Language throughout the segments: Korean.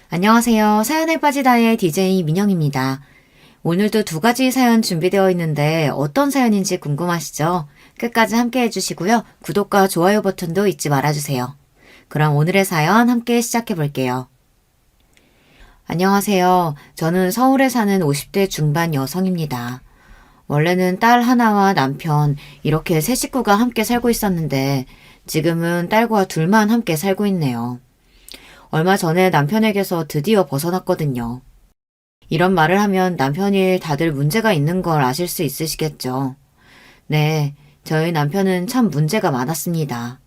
안녕하세요. 사연에 빠지다의 DJ 민영입니다. 오늘도 두 가지 사연 준비되어 있는데 어떤 사연인지 궁금하시죠? 끝까지 함께 해주시고요. 구독과 좋아요 버튼도 잊지 말아주세요. 그럼 오늘의 사연 함께 시작해 볼게요. 안녕하세요. 저는 서울에 사는 50대 중반 여성입니다. 원래는 딸 하나와 남편 이렇게 세 식구가 함께 살고 있었는데 지금은 딸과 둘만 함께 살고 있네요. 얼마 전에 남편에게서 드디어 벗어났거든요. 이런 말을 하면 남편이 다들 문제가 있는 걸 아실 수 있으시겠죠. 네, 저희 남편은 참 문제가 많았습니다.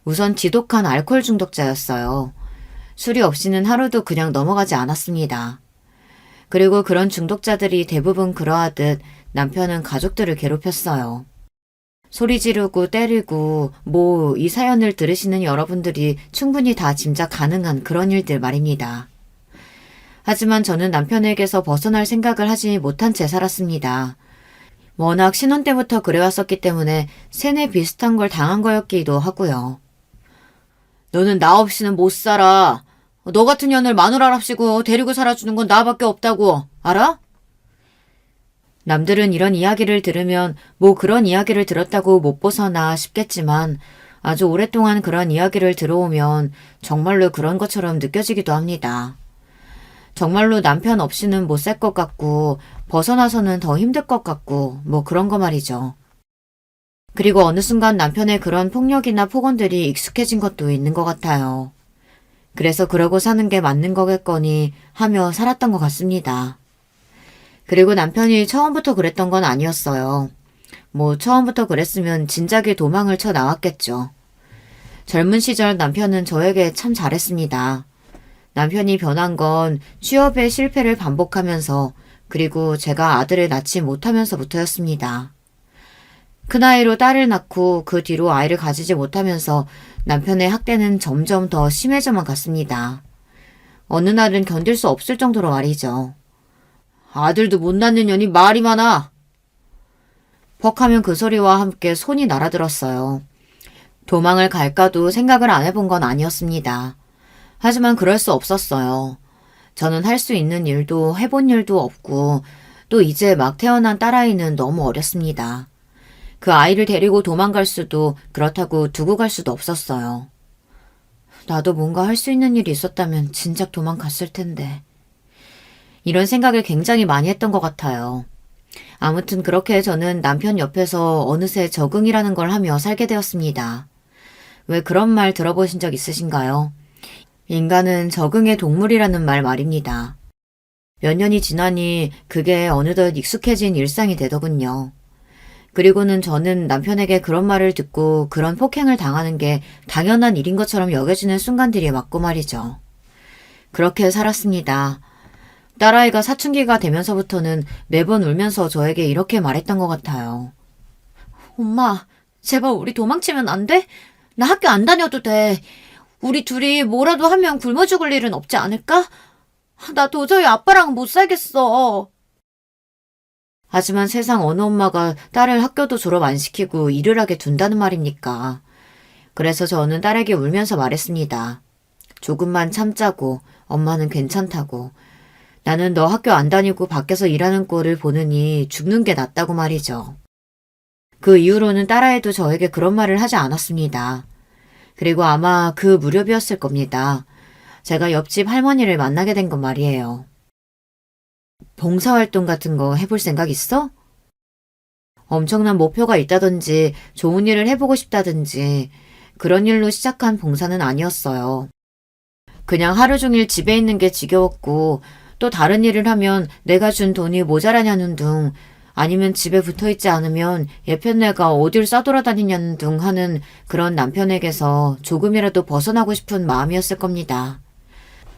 우선 지독한 알코올 중독자였어요. 술이 없이는 하루도 그냥 넘어가지 않았습니다. 그리고 그런 중독자들이 대부분 그러하듯 남편은 가족들을 괴롭혔어요. 소리 지르고 때리고 이 사연을 들으시는 여러분들이 충분히 다 짐작 가능한 그런 일들 말입니다. 하지만 저는 남편에게서 벗어날 생각을 하지 못한 채 살았습니다. 워낙 신혼 때부터 그래왔었기 때문에 세뇌 비슷한 걸 당한 거였기도 하고요. 너는 나 없이는 못 살아. 너 같은 년을 마누라랍시고 데리고 살아주는 건 나밖에 없다고. 알아? 남들은 이런 이야기를 들으면 그런 이야기를 들었다고 못 벗어나 싶겠지만 아주 오랫동안 그런 이야기를 들어오면 정말로 그런 것처럼 느껴지기도 합니다. 정말로 남편 없이는 못 살 것 같고 벗어나서는 더 힘들 것 같고 그런 거 말이죠. 그리고 어느 순간 남편의 그런 폭력이나 폭언들이 익숙해진 것도 있는 것 같아요. 그래서 그러고 사는 게 맞는 거겠거니 하며 살았던 것 같습니다. 그리고 남편이 처음부터 그랬던 건 아니었어요. 처음부터 그랬으면 진작에 도망을 쳐 나왔겠죠. 젊은 시절 남편은 저에게 참 잘했습니다. 남편이 변한 건 취업의 실패를 반복하면서 그리고 제가 아들을 낳지 못하면서부터였습니다. 큰아이로 딸을 낳고 그 뒤로 아이를 가지지 못하면서 남편의 학대는 점점 더 심해져만 갔습니다. 어느 날은 견딜 수 없을 정도로 말이죠. 아들도 못 낳는 년이 말이 많아. 퍽하면 그 소리와 함께 손이 날아들었어요. 도망을 갈까도 생각을 안 해본 건 아니었습니다. 하지만 그럴 수 없었어요. 저는 할 수 있는 일도 해본 일도 없고 또 이제 막 태어난 딸아이는 너무 어렸습니다. 그 아이를 데리고 도망갈 수도 그렇다고 두고 갈 수도 없었어요. 나도 뭔가 할 수 있는 일이 있었다면 진작 도망갔을 텐데. 이런 생각을 굉장히 많이 했던 것 같아요. 아무튼 그렇게 저는 남편 옆에서 어느새 적응이라는 걸 하며 살게 되었습니다. 왜 그런 말 들어보신 적 있으신가요? 인간은 적응의 동물이라는 말 말입니다. 몇 년이 지나니 그게 어느덧 익숙해진 일상이 되더군요. 그리고는 저는 남편에게 그런 말을 듣고 그런 폭행을 당하는 게 당연한 일인 것처럼 여겨지는 순간들이 많고 말이죠. 그렇게 살았습니다. 딸아이가 사춘기가 되면서부터는 매번 울면서 저에게 이렇게 말했던 것 같아요. 엄마, 제발 우리 도망치면 안 돼? 나 학교 안 다녀도 돼. 우리 둘이 뭐라도 하면 굶어 죽을 일은 없지 않을까? 나 도저히 아빠랑 못 살겠어. 하지만 세상 어느 엄마가 딸을 학교도 졸업 안 시키고 일을 하게 둔다는 말입니까? 그래서 저는 딸에게 울면서 말했습니다. 조금만 참자고, 엄마는 괜찮다고. 나는 너 학교 안 다니고 밖에서 일하는 꼴을 보느니 죽는 게 낫다고 말이죠. 그 이후로는 딸아이도 저에게 그런 말을 하지 않았습니다. 그리고 아마 그 무렵이었을 겁니다. 제가 옆집 할머니를 만나게 된 건 말이에요. 봉사활동 같은 거 해볼 생각 있어? 엄청난 목표가 있다든지 좋은 일을 해보고 싶다든지 그런 일로 시작한 봉사는 아니었어요. 그냥 하루 종일 집에 있는 게 지겨웠고 또 다른 일을 하면 내가 준 돈이 모자라냐는 둥 아니면 집에 붙어있지 않으면 예편내가 어딜 싸돌아다니냐는 둥 하는 그런 남편에게서 조금이라도 벗어나고 싶은 마음이었을 겁니다.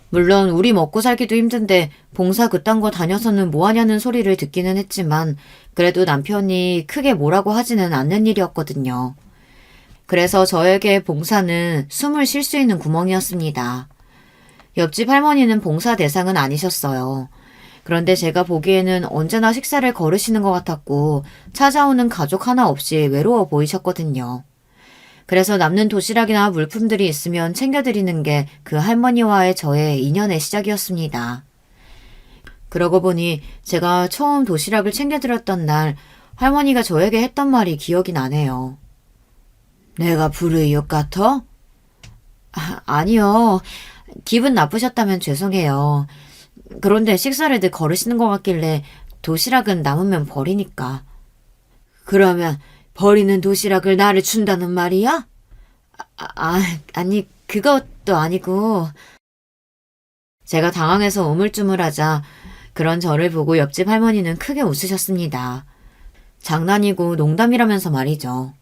물론 우리 먹고 살기도 힘든데 봉사 그딴 거 다녀서는 뭐하냐는 소리를 듣기는 했지만 그래도 남편이 크게 뭐라고 하지는 않는 일이었거든요. 그래서 저에게 봉사는 숨을 쉴 수 있는 구멍이었습니다. 옆집 할머니는 봉사 대상은 아니셨어요. 그런데 제가 보기에는 언제나 식사를 거르시는 것 같았고 찾아오는 가족 하나 없이 외로워 보이셨거든요. 그래서 남는 도시락이나 물품들이 있으면 챙겨드리는 게 그 할머니와의 저의 인연의 시작이었습니다. 그러고 보니 제가 처음 도시락을 챙겨드렸던 날 할머니가 저에게 했던 말이 기억이 나네요. 내가 불의육 같아? 아니요. 기분 나쁘셨다면 죄송해요. 그런데 식사를 늘 거르시는 것 같길래 도시락은 남으면 버리니까. 그러면 버리는 도시락을 나를 준다는 말이야? 아니 그것도 아니고. 제가 당황해서 우물쭈물하자 그런 저를 보고 옆집 할머니는 크게 웃으셨습니다. 장난이고 농담이라면서 말이죠.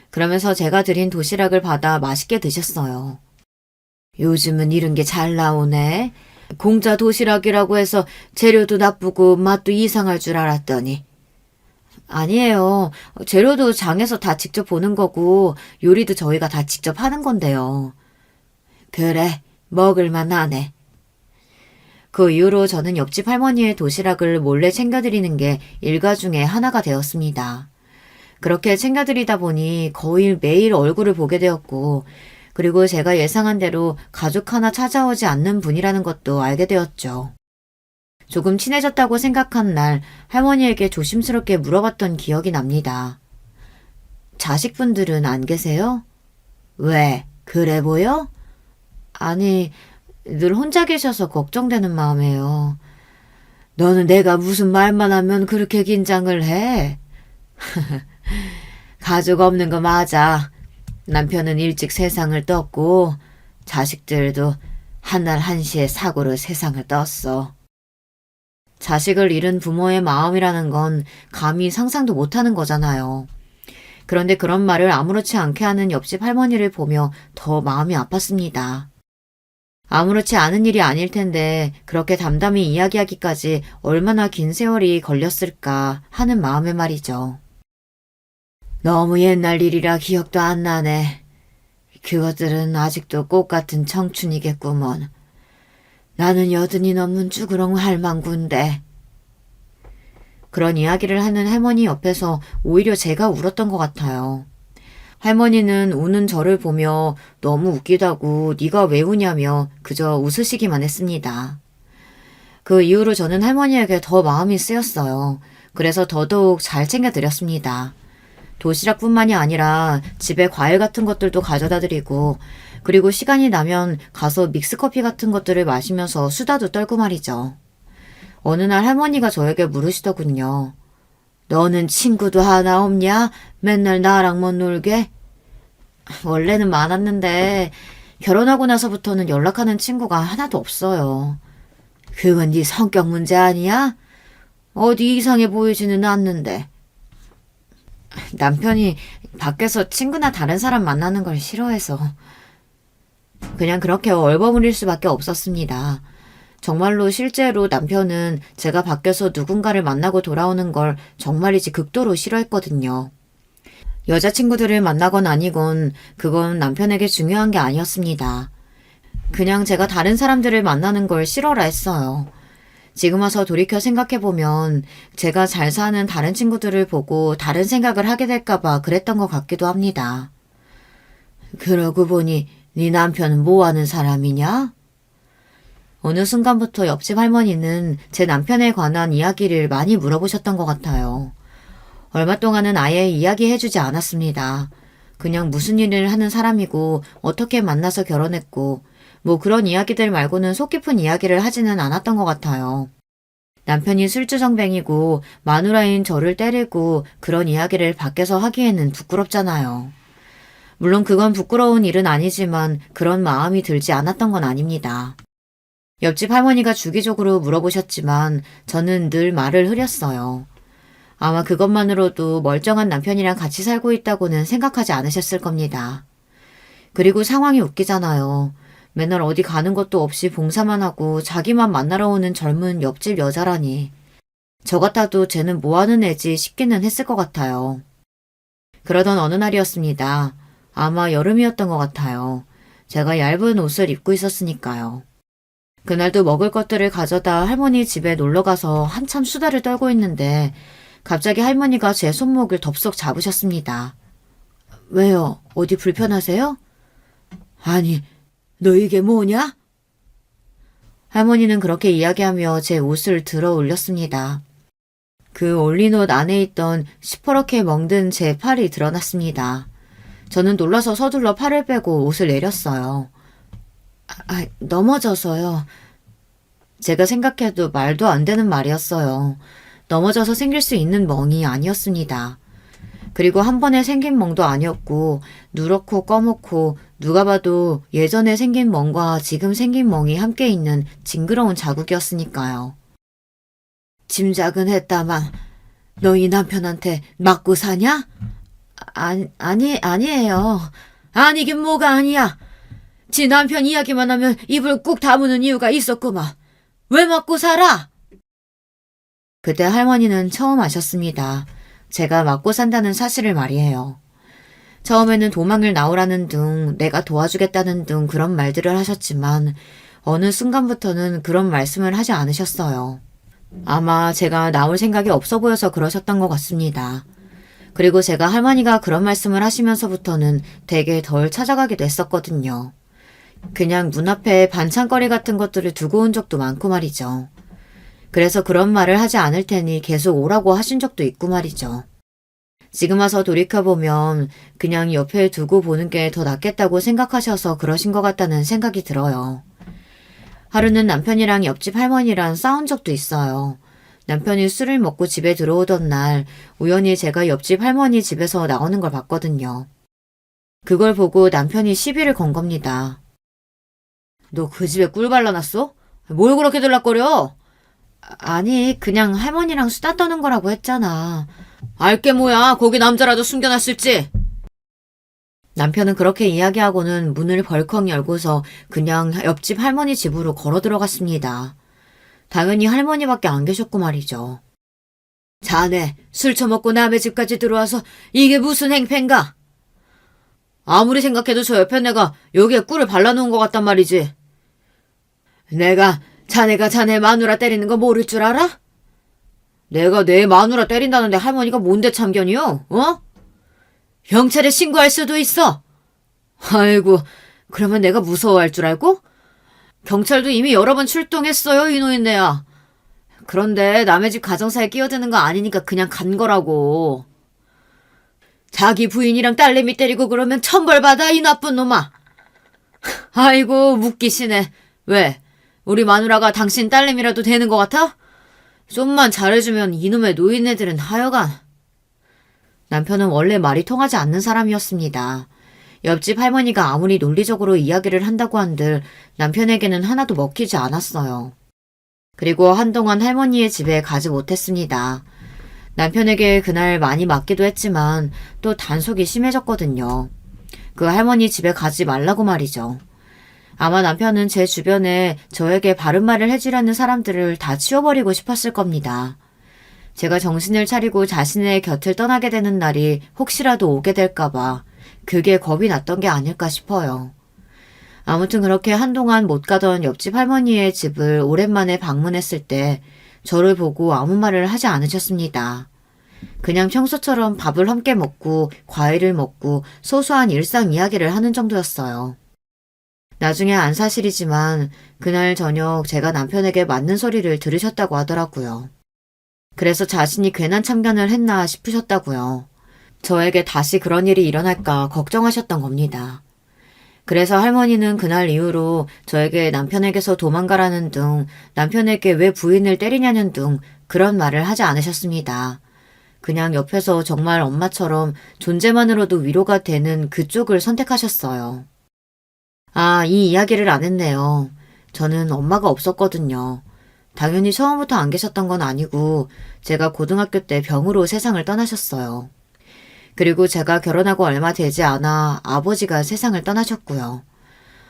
그러면서 제가 드린 도시락을 받아 맛있게 드셨어요. 요즘은 이런 게 잘 나오네. 공짜 도시락이라고 해서 재료도 나쁘고 맛도 이상할 줄 알았더니. 아니에요. 재료도 장에서 다 직접 보는 거고 요리도 저희가 다 직접 하는 건데요. 그래, 먹을만 하네. 그 이후로 저는 옆집 할머니의 도시락을 몰래 챙겨드리는 게 일과 중에 하나가 되었습니다. 그렇게 챙겨드리다 보니 거의 매일 얼굴을 보게 되었고, 그리고 제가 예상한 대로 가족 하나 찾아오지 않는 분이라는 것도 알게 되었죠. 조금 친해졌다고 생각한 날 할머니에게 조심스럽게 물어봤던 기억이 납니다. 자식분들은 안 계세요? 왜? 그래 보여? 아니, 늘 혼자 계셔서 걱정되는 마음이에요. 너는 내가 무슨 말만 하면 그렇게 긴장을 해? 가족 없는 거 맞아. 남편은 일찍 세상을 떴고 자식들도 한날 한시에 사고로 세상을 떴어. 자식을 잃은 부모의 마음이라는 건 감히 상상도 못하는 거잖아요. 그런데 그런 말을 아무렇지 않게 하는 옆집 할머니를 보며 더 마음이 아팠습니다. 아무렇지 않은 일이 아닐 텐데 그렇게 담담히 이야기하기까지 얼마나 긴 세월이 걸렸을까 하는 마음에 말이죠. 너무 옛날 일이라 기억도 안 나네. 그것들은 아직도 꽃 같은 청춘이겠구먼. 나는 80이 넘는 쭈그렁 할망구인데. 그런 이야기를 하는 할머니 옆에서 오히려 제가 울었던 것 같아요. 할머니는 우는 저를 보며 너무 웃기다고 네가 왜 우냐며 그저 웃으시기만 했습니다. 그 이후로 저는 할머니에게 더 마음이 쓰였어요. 그래서 더더욱 잘 챙겨드렸습니다. 도시락뿐만이 아니라 집에 과일 같은 것들도 가져다 드리고, 그리고 시간이 나면 가서 믹스커피 같은 것들을 마시면서 수다도 떨고 말이죠. 어느 날 할머니가 저에게 물으시더군요. 너는 친구도 하나 없냐? 맨날 나랑만 놀게? 원래는 많았는데 결혼하고 나서부터는 연락하는 친구가 하나도 없어요. 그건 네 성격 문제 아니야? 어디 이상해 보이지는 않는데. 남편이 밖에서 친구나 다른 사람 만나는 걸 싫어해서 그냥 그렇게 얼버무릴 수밖에 없었습니다. 정말로 실제로 남편은 제가 밖에서 누군가를 만나고 돌아오는 걸 정말이지 극도로 싫어했거든요. 여자친구들을 만나건 아니건 그건 남편에게 중요한 게 아니었습니다. 그냥 제가 다른 사람들을 만나는 걸 싫어라 했어요. 지금 와서 돌이켜 생각해보면 제가 잘 사는 다른 친구들을 보고 다른 생각을 하게 될까봐 그랬던 것 같기도 합니다. 그러고 보니 네 남편은 뭐 하는 사람이냐? 어느 순간부터 옆집 할머니는 제 남편에 관한 이야기를 많이 물어보셨던 것 같아요. 얼마 동안은 아예 이야기해주지 않았습니다. 그냥 무슨 일을 하는 사람이고 어떻게 만나서 결혼했고 뭐 그런 이야기들 말고는 속 깊은 이야기를 하지는 않았던 것 같아요. 남편이 술주정뱅이고 마누라인 저를 때리고 그런 이야기를 밖에서 하기에는 부끄럽잖아요. 물론 그건 부끄러운 일은 아니지만 그런 마음이 들지 않았던 건 아닙니다. 옆집 할머니가 주기적으로 물어보셨지만 저는 늘 말을 흐렸어요. 아마 그것만으로도 멀쩡한 남편이랑 같이 살고 있다고는 생각하지 않으셨을 겁니다. 그리고 상황이 웃기잖아요. 맨날 어디 가는 것도 없이 봉사만 하고 자기만 만나러 오는 젊은 옆집 여자라니. 저 같아도 쟤는 뭐하는 애지 싶기는 했을 것 같아요. 그러던 어느 날이었습니다. 아마 여름이었던 것 같아요. 제가 얇은 옷을 입고 있었으니까요. 그날도 먹을 것들을 가져다 할머니 집에 놀러가서 한참 수다를 떨고 있는데 갑자기 할머니가 제 손목을 덥석 잡으셨습니다. 왜요? 어디 불편하세요? 아니, 너 이게 뭐냐? 할머니는 그렇게 이야기하며 제 옷을 들어 올렸습니다. 그 올린 옷 안에 있던 시퍼렇게 멍든 제 팔이 드러났습니다. 저는 놀라서 서둘러 팔을 빼고 옷을 내렸어요. 넘어져서요. 제가 생각해도 말도 안 되는 말이었어요. 넘어져서 생길 수 있는 멍이 아니었습니다. 그리고 한 번에 생긴 멍도 아니었고 누렇고 검었고 누가 봐도 예전에 생긴 멍과 지금 생긴 멍이 함께 있는 징그러운 자국이었으니까요. 짐작은 했다만 너희 남편한테 맞고 사냐? 아니에요. 아니긴 뭐가 아니야. 지 남편 이야기만 하면 입을 꾹 다무는 이유가 있었구만. 왜 맞고 살아? 그때 할머니는 처음 아셨습니다. 제가 맞고 산다는 사실을 말이에요. 처음에는 도망을 나오라는 둥, 내가 도와주겠다는 둥 그런 말들을 하셨지만 어느 순간부터는 그런 말씀을 하지 않으셨어요. 아마 제가 나올 생각이 없어 보여서 그러셨던 것 같습니다. 그리고 제가 할머니가 그런 말씀을 하시면서부터는 되게 덜 찾아가기도 했었거든요. 그냥 문 앞에 반찬거리 같은 것들을 두고 온 적도 많고 말이죠. 그래서 그런 말을 하지 않을 테니 계속 오라고 하신 적도 있고 말이죠. 지금 와서 돌이켜보면 그냥 옆에 두고 보는 게 더 낫겠다고 생각하셔서 그러신 것 같다는 생각이 들어요. 하루는 남편이랑 옆집 할머니랑 싸운 적도 있어요. 남편이 술을 먹고 집에 들어오던 날 우연히 제가 옆집 할머니 집에서 나오는 걸 봤거든요. 그걸 보고 남편이 시비를 건 겁니다. 너 그 집에 꿀 발라놨어? 뭘 그렇게 들락거려? 아니, 그냥 할머니랑 수다 떠는 거라고 했잖아. 알게 뭐야, 거기 남자라도 숨겨놨을지. 남편은 그렇게 이야기하고는 문을 벌컥 열고서 그냥 옆집 할머니 집으로 걸어 들어갔습니다. 당연히 할머니밖에 안 계셨고 말이죠. 자네, 술 처먹고 남의 집까지 들어와서 이게 무슨 행패인가? 아무리 생각해도 저 옆에 내가 여기에 꿀을 발라놓은 것 같단 말이지. 내가 자네가 자네 마누라 때리는 거 모를 줄 알아? 내가 내 마누라 때린다는데 할머니가 뭔데 참견이요? 어? 경찰에 신고할 수도 있어. 아이고, 그러면 내가 무서워할 줄 알고? 경찰도 이미 여러 번 출동했어요, 이 노인네야. 그런데 남의 집 가정사에 끼어드는 거 아니니까 그냥 간 거라고. 자기 부인이랑 딸내미 때리고 그러면 천벌받아, 이 나쁜 놈아. 아이고, 웃기시네. 왜? 우리 마누라가 당신 딸내미라도 되는 것 같아? 좀만 잘해주면 이놈의 노인네들은 하여간. 남편은 원래 말이 통하지 않는 사람이었습니다. 옆집 할머니가 아무리 논리적으로 이야기를 한다고 한들 남편에게는 하나도 먹히지 않았어요. 그리고 한동안 할머니의 집에 가지 못했습니다. 남편에게 그날 많이 맞기도 했지만 또 단속이 심해졌거든요. 그 할머니 집에 가지 말라고 말이죠. 아마 남편은 제 주변에 저에게 바른 말을 해주려는 사람들을 다 치워버리고 싶었을 겁니다. 제가 정신을 차리고 자신의 곁을 떠나게 되는 날이 혹시라도 오게 될까봐 그게 겁이 났던 게 아닐까 싶어요. 아무튼 그렇게 한동안 못 가던 옆집 할머니의 집을 오랜만에 방문했을 때 저를 보고 아무 말을 하지 않으셨습니다. 그냥 평소처럼 밥을 함께 먹고 과일을 먹고 소소한 일상 이야기를 하는 정도였어요. 나중에 안 사실이지만 그날 저녁 제가 남편에게 맞는 소리를 들으셨다고 하더라고요. 그래서 자신이 괜한 참견을 했나 싶으셨다고요. 저에게 다시 그런 일이 일어날까 걱정하셨던 겁니다. 그래서 할머니는 그날 이후로 저에게 남편에게서 도망가라는 둥, 남편에게 왜 부인을 때리냐는 둥 그런 말을 하지 않으셨습니다. 그냥 옆에서 정말 엄마처럼 존재만으로도 위로가 되는 그쪽을 선택하셨어요. 아, 이 이야기를 안 했네요. 저는 엄마가 없었거든요. 당연히 처음부터 안 계셨던 건 아니고 제가 고등학교 때 병으로 세상을 떠나셨어요. 그리고 제가 결혼하고 얼마 되지 않아 아버지가 세상을 떠나셨고요.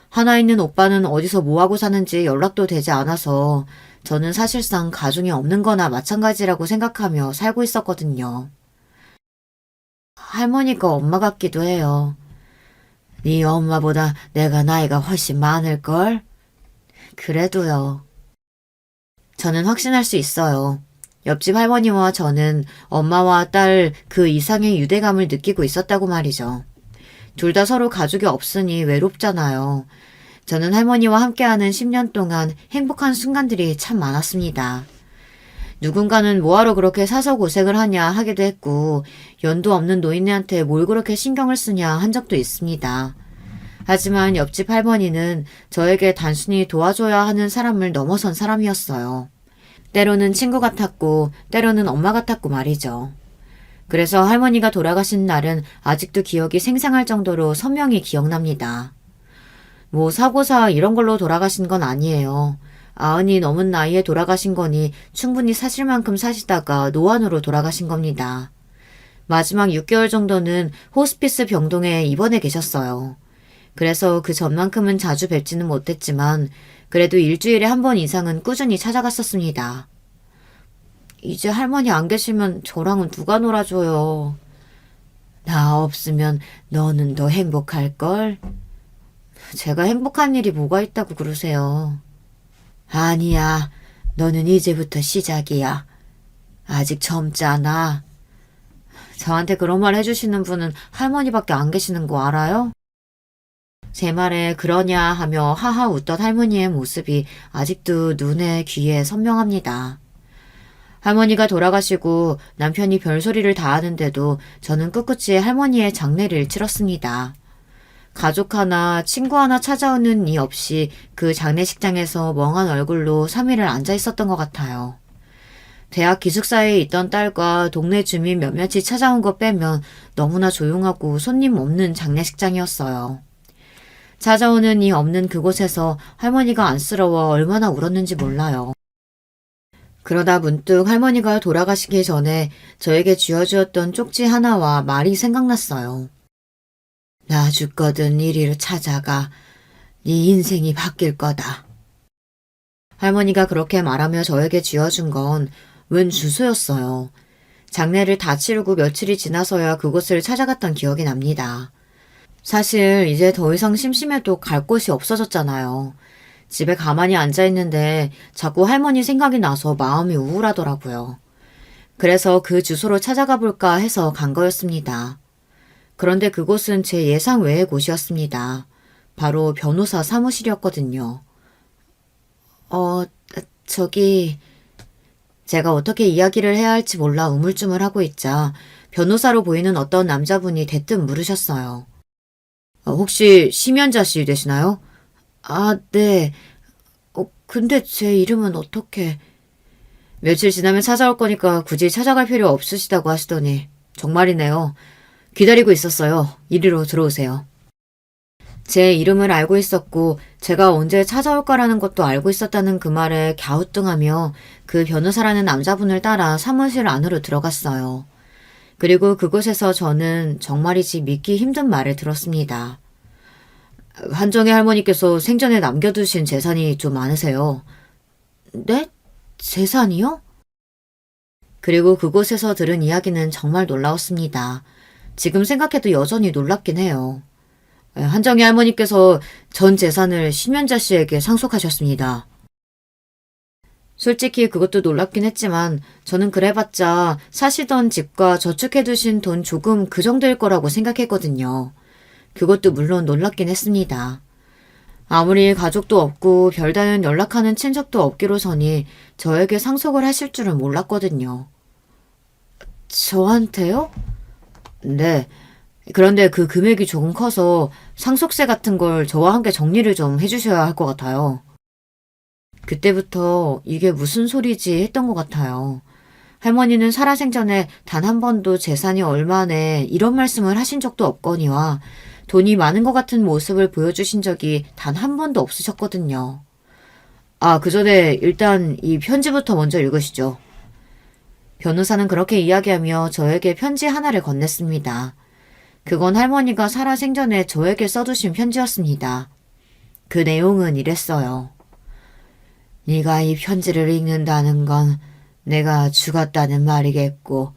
하나 있는 오빠는 어디서 뭐하고 사는지 연락도 되지 않아서 저는 사실상 가중이 없는 거나 마찬가지라고 생각하며 살고 있었거든요. 할머니가 엄마 같기도 해요. 네 엄마보다 내가 나이가 훨씬 많을걸? 그래도요. 저는 확신할 수 있어요. 옆집 할머니와 저는 엄마와 딸 그 이상의 유대감을 느끼고 있었다고 말이죠. 둘 다 서로 가족이 없으니 외롭잖아요. 저는 할머니와 함께하는 10년 동안 행복한 순간들이 참 많았습니다. 누군가는 뭐하러 그렇게 사서 고생을 하냐 하기도 했고, 연도 없는 노인네한테 뭘 그렇게 신경을 쓰냐 한 적도 있습니다. 하지만 옆집 할머니는 저에게 단순히 도와줘야 하는 사람을 넘어선 사람이었어요. 때로는 친구 같았고, 때로는 엄마 같았고 말이죠. 그래서 할머니가 돌아가신 날은 아직도 기억이 생생할 정도로 선명히 기억납니다. 뭐 사고사 이런 걸로 돌아가신 건 아니에요. 90이 넘은 나이에 돌아가신 거니 충분히 사실 만큼 사시다가 노안으로 돌아가신 겁니다. 마지막 6개월 정도는 호스피스 병동에 입원해 계셨어요. 그래서 그 전만큼은 자주 뵙지는 못했지만 그래도 일주일에 한 번 이상은 꾸준히 찾아갔었습니다. 이제 할머니 안 계시면 저랑은 누가 놀아줘요. 나 없으면 너는 더 행복할걸? 제가 행복한 일이 뭐가 있다고 그러세요. 아니야. 너는 이제부터 시작이야. 아직 젊잖아. 저한테 그런 말 해주시는 분은 할머니밖에 안 계시는 거 알아요? 제 말에 그러냐 하며 하하 웃던 할머니의 모습이 아직도 눈에 귀에 선명합니다. 할머니가 돌아가시고 남편이 별소리를 다 하는데도 저는 꿋꿋이 할머니의 장례를 치렀습니다. 가족 하나, 친구 하나 찾아오는 이 없이 그 장례식장에서 멍한 얼굴로 3일을 앉아 있었던 것 같아요. 대학 기숙사에 있던 딸과 동네 주민 몇몇이 찾아온 거 빼면 너무나 조용하고 손님 없는 장례식장이었어요. 찾아오는 이 없는 그곳에서 할머니가 안쓰러워 얼마나 울었는지 몰라요. 그러다 문득 할머니가 돌아가시기 전에 저에게 쥐어주었던 쪽지 하나와 말이 생각났어요. 나 죽거든 이리로 찾아가. 네 인생이 바뀔 거다. 할머니가 그렇게 말하며 저에게 쥐어준 건 웬 주소였어요. 장례를 다 치르고 며칠이 지나서야 그곳을 찾아갔던 기억이 납니다. 사실 이제 더 이상 심심해도 갈 곳이 없어졌잖아요. 집에 가만히 앉아있는데 자꾸 할머니 생각이 나서 마음이 우울하더라고요. 그래서 그 주소로 찾아가 볼까 해서 간 거였습니다. 그런데 그곳은 제 예상 외의 곳이었습니다. 바로 변호사 사무실이었거든요. 저기... 제가 어떻게 이야기를 해야 할지 몰라 우물쭈물하고 있자 변호사로 보이는 어떤 남자분이 대뜸 물으셨어요. 혹시 심연자 씨 되시나요? 아, 네. 근데 제 이름은 어떻게... 며칠 지나면 찾아올 거니까 굳이 찾아갈 필요 없으시다고 하시더니 정말이네요. 기다리고 있었어요. 이리로 들어오세요. 제 이름을 알고 있었고 제가 언제 찾아올까라는 것도 알고 있었다는 그 말에 갸우뚱하며 그 변호사라는 남자분을 따라 사무실 안으로 들어갔어요. 그리고 그곳에서 저는 정말이지 믿기 힘든 말을 들었습니다. 한정희 할머니께서 생전에 남겨두신 재산이 좀 많으세요. 네? 재산이요? 그리고 그곳에서 들은 이야기는 정말 놀라웠습니다. 지금 생각해도 여전히 놀랍긴 해요. 한정희 할머니께서 전 재산을 심연자 씨에게 상속하셨습니다. 솔직히 그것도 놀랍긴 했지만 저는 그래봤자 사시던 집과 저축해두신 돈 조금 그 정도일 거라고 생각했거든요. 그것도 물론 놀랍긴 했습니다. 아무리 가족도 없고 별다른 연락하는 친척도 없기로서니 저에게 상속을 하실 줄은 몰랐거든요. 저한테요? 네. 그런데 그 금액이 조금 커서 상속세 같은 걸 저와 함께 정리를 좀 해주셔야 할 것 같아요. 그때부터 이게 무슨 소리지 했던 것 같아요. 할머니는 살아생전에 단 한 번도 재산이 얼마네 이런 말씀을 하신 적도 없거니와 돈이 많은 것 같은 모습을 보여주신 적이 단 한 번도 없으셨거든요. 그 전에 일단 이 편지부터 먼저 읽으시죠. 변호사는 그렇게 이야기하며 저에게 편지 하나를 건넸습니다. 그건 할머니가 살아생전에 저에게 써두신 편지였습니다. 그 내용은 이랬어요. 네가 이 편지를 읽는다는 건 내가 죽었다는 말이겠고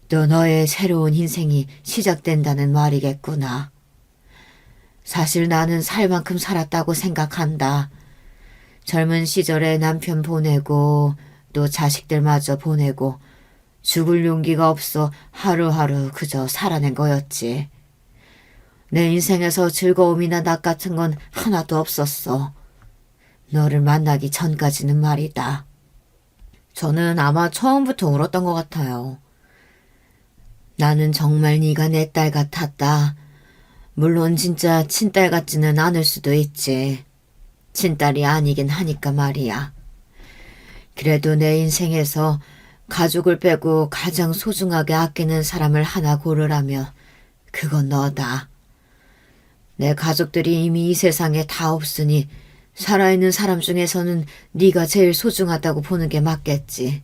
또 너의 새로운 인생이 시작된다는 말이겠구나. 사실 나는 살 만큼 살았다고 생각한다. 젊은 시절에 남편 보내고 또 자식들마저 보내고 죽을 용기가 없어 하루하루 그저 살아낸 거였지. 내 인생에서 즐거움이나 낙 같은 건 하나도 없었어. 너를 만나기 전까지는 말이다. 저는 아마 처음부터 울었던 것 같아요. 나는 정말 네가 내 딸 같았다. 물론 진짜 친딸 같지는 않을 수도 있지. 친딸이 아니긴 하니까 말이야. 그래도 내 인생에서 가족을 빼고 가장 소중하게 아끼는 사람을 하나 고르라면 그건 너다. 내 가족들이 이미 이 세상에 다 없으니 살아있는 사람 중에서는 네가 제일 소중하다고 보는 게 맞겠지.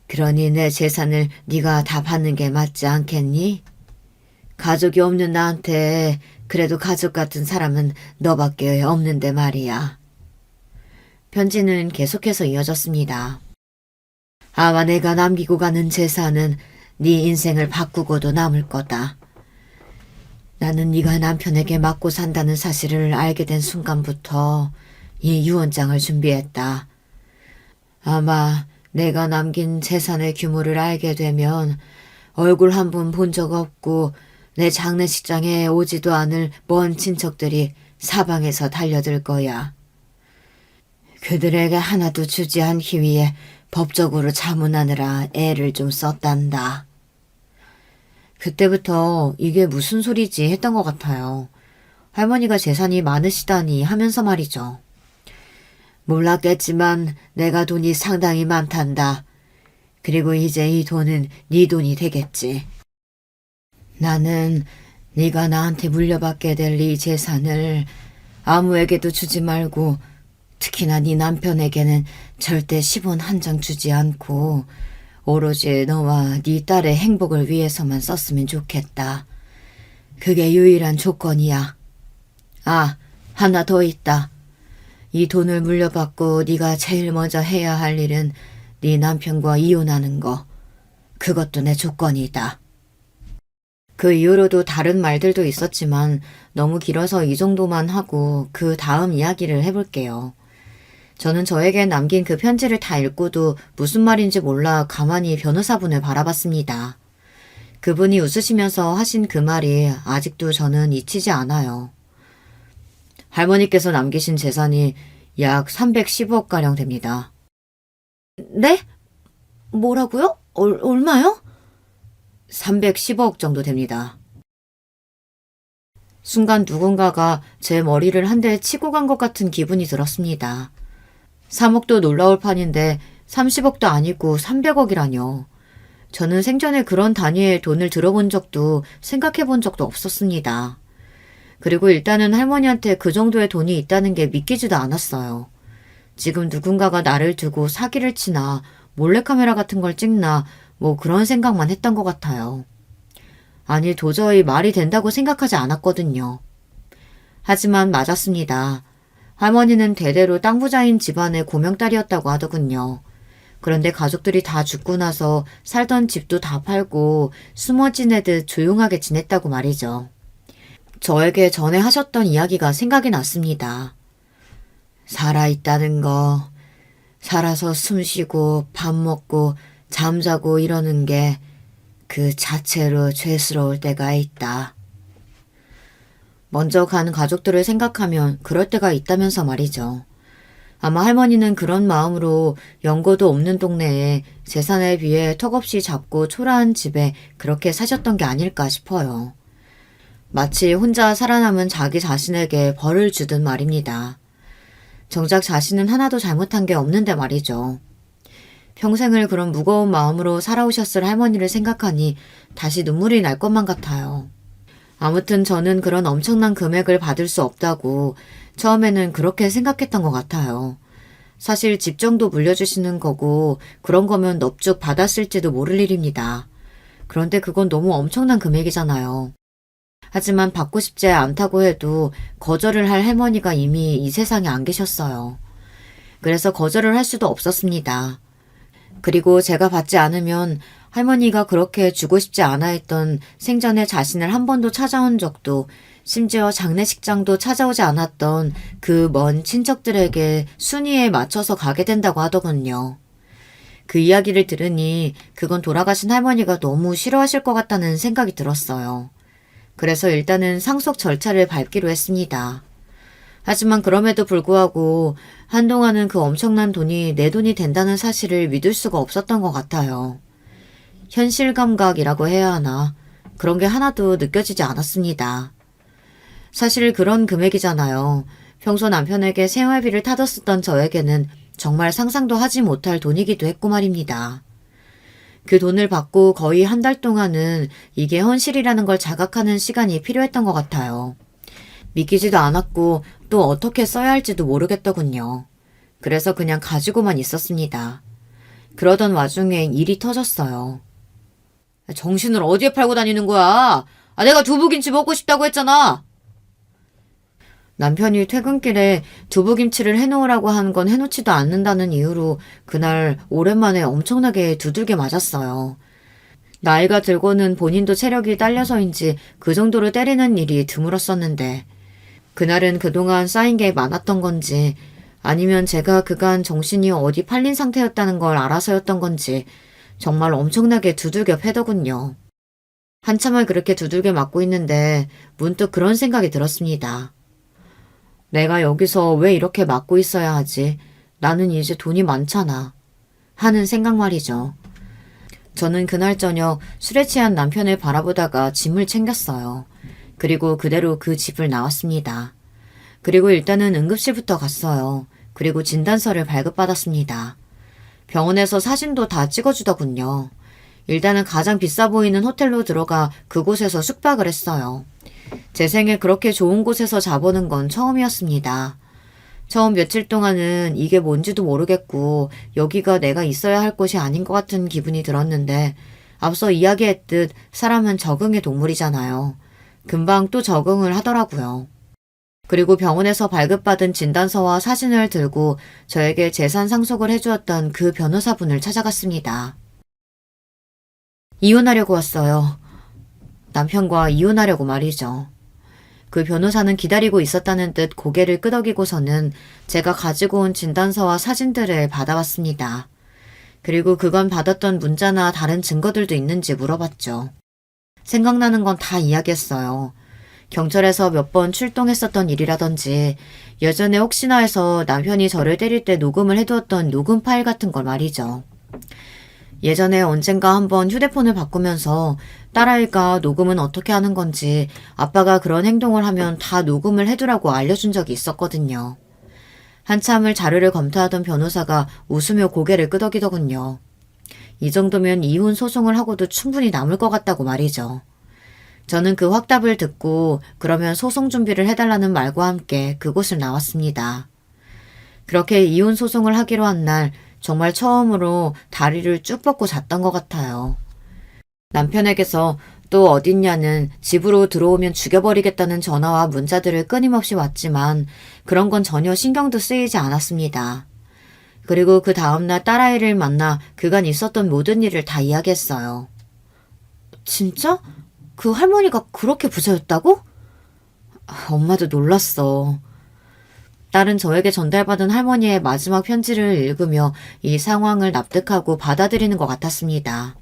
그러니 내 재산을 네가 다 받는 게 맞지 않겠니? 가족이 없는 나한테 그래도 가족 같은 사람은 너밖에 없는데 말이야. 편지는 계속해서 이어졌습니다. 아마 내가 남기고 가는 재산은 네 인생을 바꾸고도 남을 거다. 나는 네가 남편에게 맞고 산다는 사실을 알게 된 순간부터 이 유언장을 준비했다. 아마 내가 남긴 재산의 규모를 알게 되면 얼굴 한 번 본 적 없고 내 장례식장에 오지도 않을 먼 친척들이 사방에서 달려들 거야. 그들에게 하나도 주지 않기 위해 법적으로 자문하느라 애를 좀 썼단다. 그때부터 이게 무슨 소리지 했던 것 같아요. 할머니가 재산이 많으시다니 하면서 말이죠. 몰랐겠지만 내가 돈이 상당히 많단다. 그리고 이제 이 돈은 네 돈이 되겠지. 나는 네가 나한테 물려받게 될 이 재산을 아무에게도 주지 말고 특히나 네 남편에게는 절대 10원 한 장 주지 않고 오로지 너와 네 딸의 행복을 위해서만 썼으면 좋겠다. 그게 유일한 조건이야. 아, 하나 더 있다. 이 돈을 물려받고 네가 제일 먼저 해야 할 일은 네 남편과 이혼하는 거. 그것도 내 조건이다. 그 이후로도 다른 말들도 있었지만 너무 길어서 이 정도만 하고 그 다음 이야기를 해볼게요. 저는 저에게 남긴 그 편지를 다 읽고도 무슨 말인지 몰라 가만히 변호사분을 바라봤습니다. 그분이 웃으시면서 하신 그 말이 아직도 저는 잊히지 않아요. 할머니께서 남기신 재산이 약 310억가량 됩니다. 네? 뭐라고요? 얼마요? 310억 정도 됩니다. 순간 누군가가 제 머리를 한 대 치고 간 것 같은 기분이 들었습니다. 3억도 놀라울 판인데 30억도 아니고 300억이라뇨. 저는 생전에 그런 단위의 돈을 들어본 적도 생각해 본 적도 없었습니다. 그리고 일단은 할머니한테 그 정도의 돈이 있다는 게 믿기지도 않았어요. 지금 누군가가 나를 두고 사기를 치나 몰래카메라 같은 걸 찍나 뭐 그런 생각만 했던 것 같아요. 아니 도저히 말이 된다고 생각하지 않았거든요. 하지만 맞았습니다. 할머니는 대대로 땅 부자인 집안의 고명딸이었다고 하더군요. 그런데 가족들이 다 죽고 나서 살던 집도 다 팔고 숨어 지내듯 조용하게 지냈다고 말이죠. 저에게 전에 하셨던 이야기가 생각이 났습니다. 살아있다는 거, 살아서 숨 쉬고 밥 먹고 잠자고 이러는 게 그 자체로 죄스러울 때가 있다. 먼저 간 가족들을 생각하면 그럴 때가 있다면서 말이죠. 아마 할머니는 그런 마음으로 연고도 없는 동네에 재산에 비해 턱없이 작고 초라한 집에 그렇게 사셨던 게 아닐까 싶어요. 마치 혼자 살아남은 자기 자신에게 벌을 주듯 말입니다. 정작 자신은 하나도 잘못한 게 없는데 말이죠. 평생을 그런 무거운 마음으로 살아오셨을 할머니를 생각하니 다시 눈물이 날 것만 같아요. 아무튼 저는 그런 엄청난 금액을 받을 수 없다고 처음에는 그렇게 생각했던 것 같아요. 사실 집 정도 물려주시는 거고 그런 거면 넙죽 받았을지도 모를 일입니다. 그런데 그건 너무 엄청난 금액이잖아요. 하지만 받고 싶지 않다고 해도 거절을 할 할머니가 이미 이 세상에 안 계셨어요. 그래서 거절을 할 수도 없었습니다. 그리고 제가 받지 않으면 할머니가 그렇게 주고 싶지 않아 했던 생전에 자신을 한 번도 찾아온 적도 심지어 장례식장도 찾아오지 않았던 그 먼 친척들에게 순위에 맞춰서 가게 된다고 하더군요. 그 이야기를 들으니 그건 돌아가신 할머니가 너무 싫어하실 것 같다는 생각이 들었어요. 그래서 일단은 상속 절차를 밟기로 했습니다. 하지만 그럼에도 불구하고 한동안은 그 엄청난 돈이 내 돈이 된다는 사실을 믿을 수가 없었던 것 같아요. 현실 감각이라고 해야 하나, 그런 게 하나도 느껴지지 않았습니다. 사실 그런 금액이잖아요. 평소 남편에게 생활비를 타뒀었던 저에게는 정말 상상도 하지 못할 돈이기도 했고 말입니다. 그 돈을 받고 거의 한 달 동안은 이게 현실이라는 걸 자각하는 시간이 필요했던 것 같아요. 믿기지도 않았고 또 어떻게 써야 할지도 모르겠더군요. 그래서 그냥 가지고만 있었습니다. 그러던 와중에 일이 터졌어요. 정신을 어디에 팔고 다니는 거야? 내가 두부김치 먹고 싶다고 했잖아. 남편이 퇴근길에 두부김치를 해놓으라고 한 건 해놓지도 않는다는 이유로 그날 오랜만에 엄청나게 두들겨 맞았어요. 나이가 들고는 본인도 체력이 딸려서인지 그 정도로 때리는 일이 드물었었는데 그날은 그동안 쌓인 게 많았던 건지 아니면 제가 그간 정신이 어디 팔린 상태였다는 걸 알아서였던 건지 정말 엄청나게 두들겨 패더군요. 한참을 그렇게 두들겨 맞고 있는데 문득 그런 생각이 들었습니다. 내가 여기서 왜 이렇게 맞고 있어야 하지? 나는 이제 돈이 많잖아. 하는 생각 말이죠. 저는 그날 저녁 술에 취한 남편을 바라보다가 짐을 챙겼어요. 그리고 그대로 그 집을 나왔습니다. 그리고 일단은 응급실부터 갔어요. 그리고 진단서를 발급받았습니다. 병원에서 사진도 다 찍어주더군요. 일단은 가장 비싸 보이는 호텔로 들어가 그곳에서 숙박을 했어요. 제 생에 그렇게 좋은 곳에서 자보는 건 처음이었습니다. 처음 며칠 동안은 이게 뭔지도 모르겠고 여기가 내가 있어야 할 곳이 아닌 것 같은 기분이 들었는데 앞서 이야기했듯 사람은 적응의 동물이잖아요. 금방 또 적응을 하더라고요. 그리고 병원에서 발급받은 진단서와 사진을 들고 저에게 재산 상속을 해주었던 그 변호사분을 찾아갔습니다. 이혼하려고 왔어요. 남편과 이혼하려고 말이죠. 그 변호사는 기다리고 있었다는 듯 고개를 끄덕이고서는 제가 가지고 온 진단서와 사진들을 받아왔습니다. 그리고 그건 받았던 문자나 다른 증거들도 있는지 물어봤죠. 생각나는 건 다 이야기했어요. 경찰에서 몇 번 출동했었던 일이라든지 예전에 혹시나 해서 남편이 저를 때릴 때 녹음을 해두었던 녹음 파일 같은 걸 말이죠. 예전에 언젠가 한번 휴대폰을 바꾸면서 딸아이가 녹음은 어떻게 하는 건지 아빠가 그런 행동을 하면 다 녹음을 해두라고 알려준 적이 있었거든요. 한참을 자료를 검토하던 변호사가 웃으며 고개를 끄덕이더군요. 이 정도면 이혼 소송을 하고도 충분히 남을 것 같다고 말이죠. 저는 그 확답을 듣고 그러면 소송 준비를 해달라는 말과 함께 그곳을 나왔습니다. 그렇게 이혼 소송을 하기로 한 날 정말 처음으로 다리를 쭉 뻗고 잤던 것 같아요. 남편에게서 또 어딨냐는 집으로 들어오면 죽여버리겠다는 전화와 문자들을 끊임없이 왔지만 그런 건 전혀 신경도 쓰이지 않았습니다. 그리고 그 다음날 딸아이를 만나 그간 있었던 모든 일을 다 이야기했어요. 진짜? 그 할머니가 그렇게 부자였다고? 엄마도 놀랐어. 딸은 저에게 전달받은 할머니의 마지막 편지를 읽으며 이 상황을 납득하고 받아들이는 것 같았습니다.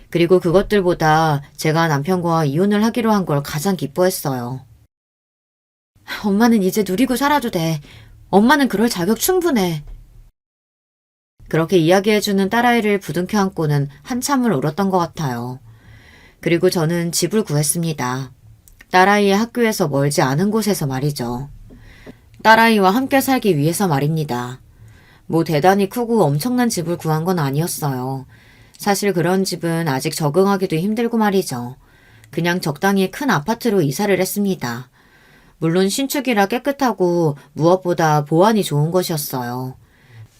그리고 그것들보다 제가 남편과 이혼을 하기로 한 걸 가장 기뻐했어요. 엄마는 이제 누리고 살아도 돼. 엄마는 그럴 자격 충분해. 그렇게 이야기해주는 딸아이를 부둥켜 안고는 한참을 울었던 것 같아요. 그리고 저는 집을 구했습니다. 딸아이의 학교에서 멀지 않은 곳에서 말이죠. 딸아이와 함께 살기 위해서 말입니다. 뭐 대단히 크고 엄청난 집을 구한 건 아니었어요. 사실 그런 집은 아직 적응하기도 힘들고 말이죠. 그냥 적당히 큰 아파트로 이사를 했습니다. 물론 신축이라 깨끗하고 무엇보다 보안이 좋은 것이었어요.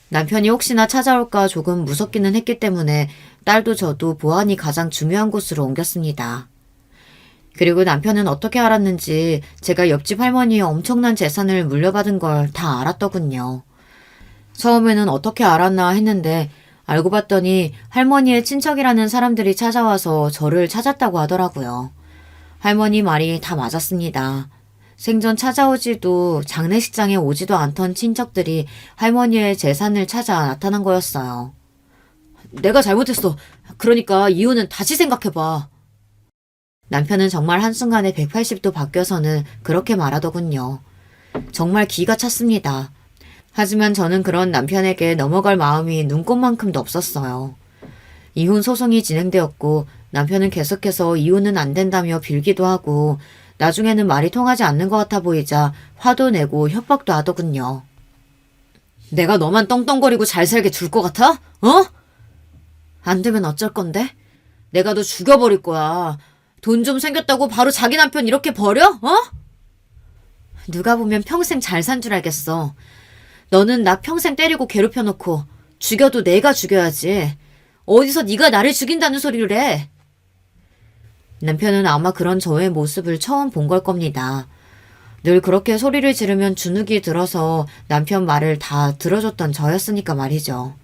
남편이 혹시나 찾아올까 조금 무섭기는 했기 때문에 딸도 저도 보안이 가장 중요한 곳으로 옮겼습니다. 그리고 남편은 어떻게 알았는지 제가 옆집 할머니의 엄청난 재산을 물려받은 걸 다 알았더군요. 처음에는 어떻게 알았나 했는데 알고 봤더니 할머니의 친척이라는 사람들이 찾아와서 저를 찾았다고 하더라고요. 할머니 말이 다 맞았습니다. 생전 찾아오지도 장례식장에 오지도 않던 친척들이 할머니의 재산을 찾아 나타난 거였어요. 내가 잘못했어. 그러니까 이혼은 다시 생각해봐. 남편은 정말 한순간에 180도 바뀌어서는 그렇게 말하더군요. 정말 기가 찼습니다. 하지만 저는 그런 남편에게 넘어갈 마음이 눈꼽만큼도 없었어요. 이혼 소송이 진행되었고 남편은 계속해서 이혼은 안 된다며 빌기도 하고 나중에는 말이 통하지 않는 것 같아 보이자 화도 내고 협박도 하더군요. 내가 너만 떵떵거리고 잘 살게 둘 것 같아? 어? 안 되면 어쩔 건데? 내가 너 죽여버릴 거야. 돈 좀 생겼다고 바로 자기 남편 이렇게 버려? 어? 누가 보면 평생 잘 산 줄 알겠어. 너는 나 평생 때리고 괴롭혀놓고 죽여도 내가 죽여야지. 어디서 네가 나를 죽인다는 소리를 해. 남편은 아마 그런 저의 모습을 처음 본 걸 겁니다. 늘 그렇게 소리를 지르면 주눅이 들어서 남편 말을 다 들어줬던 저였으니까 말이죠.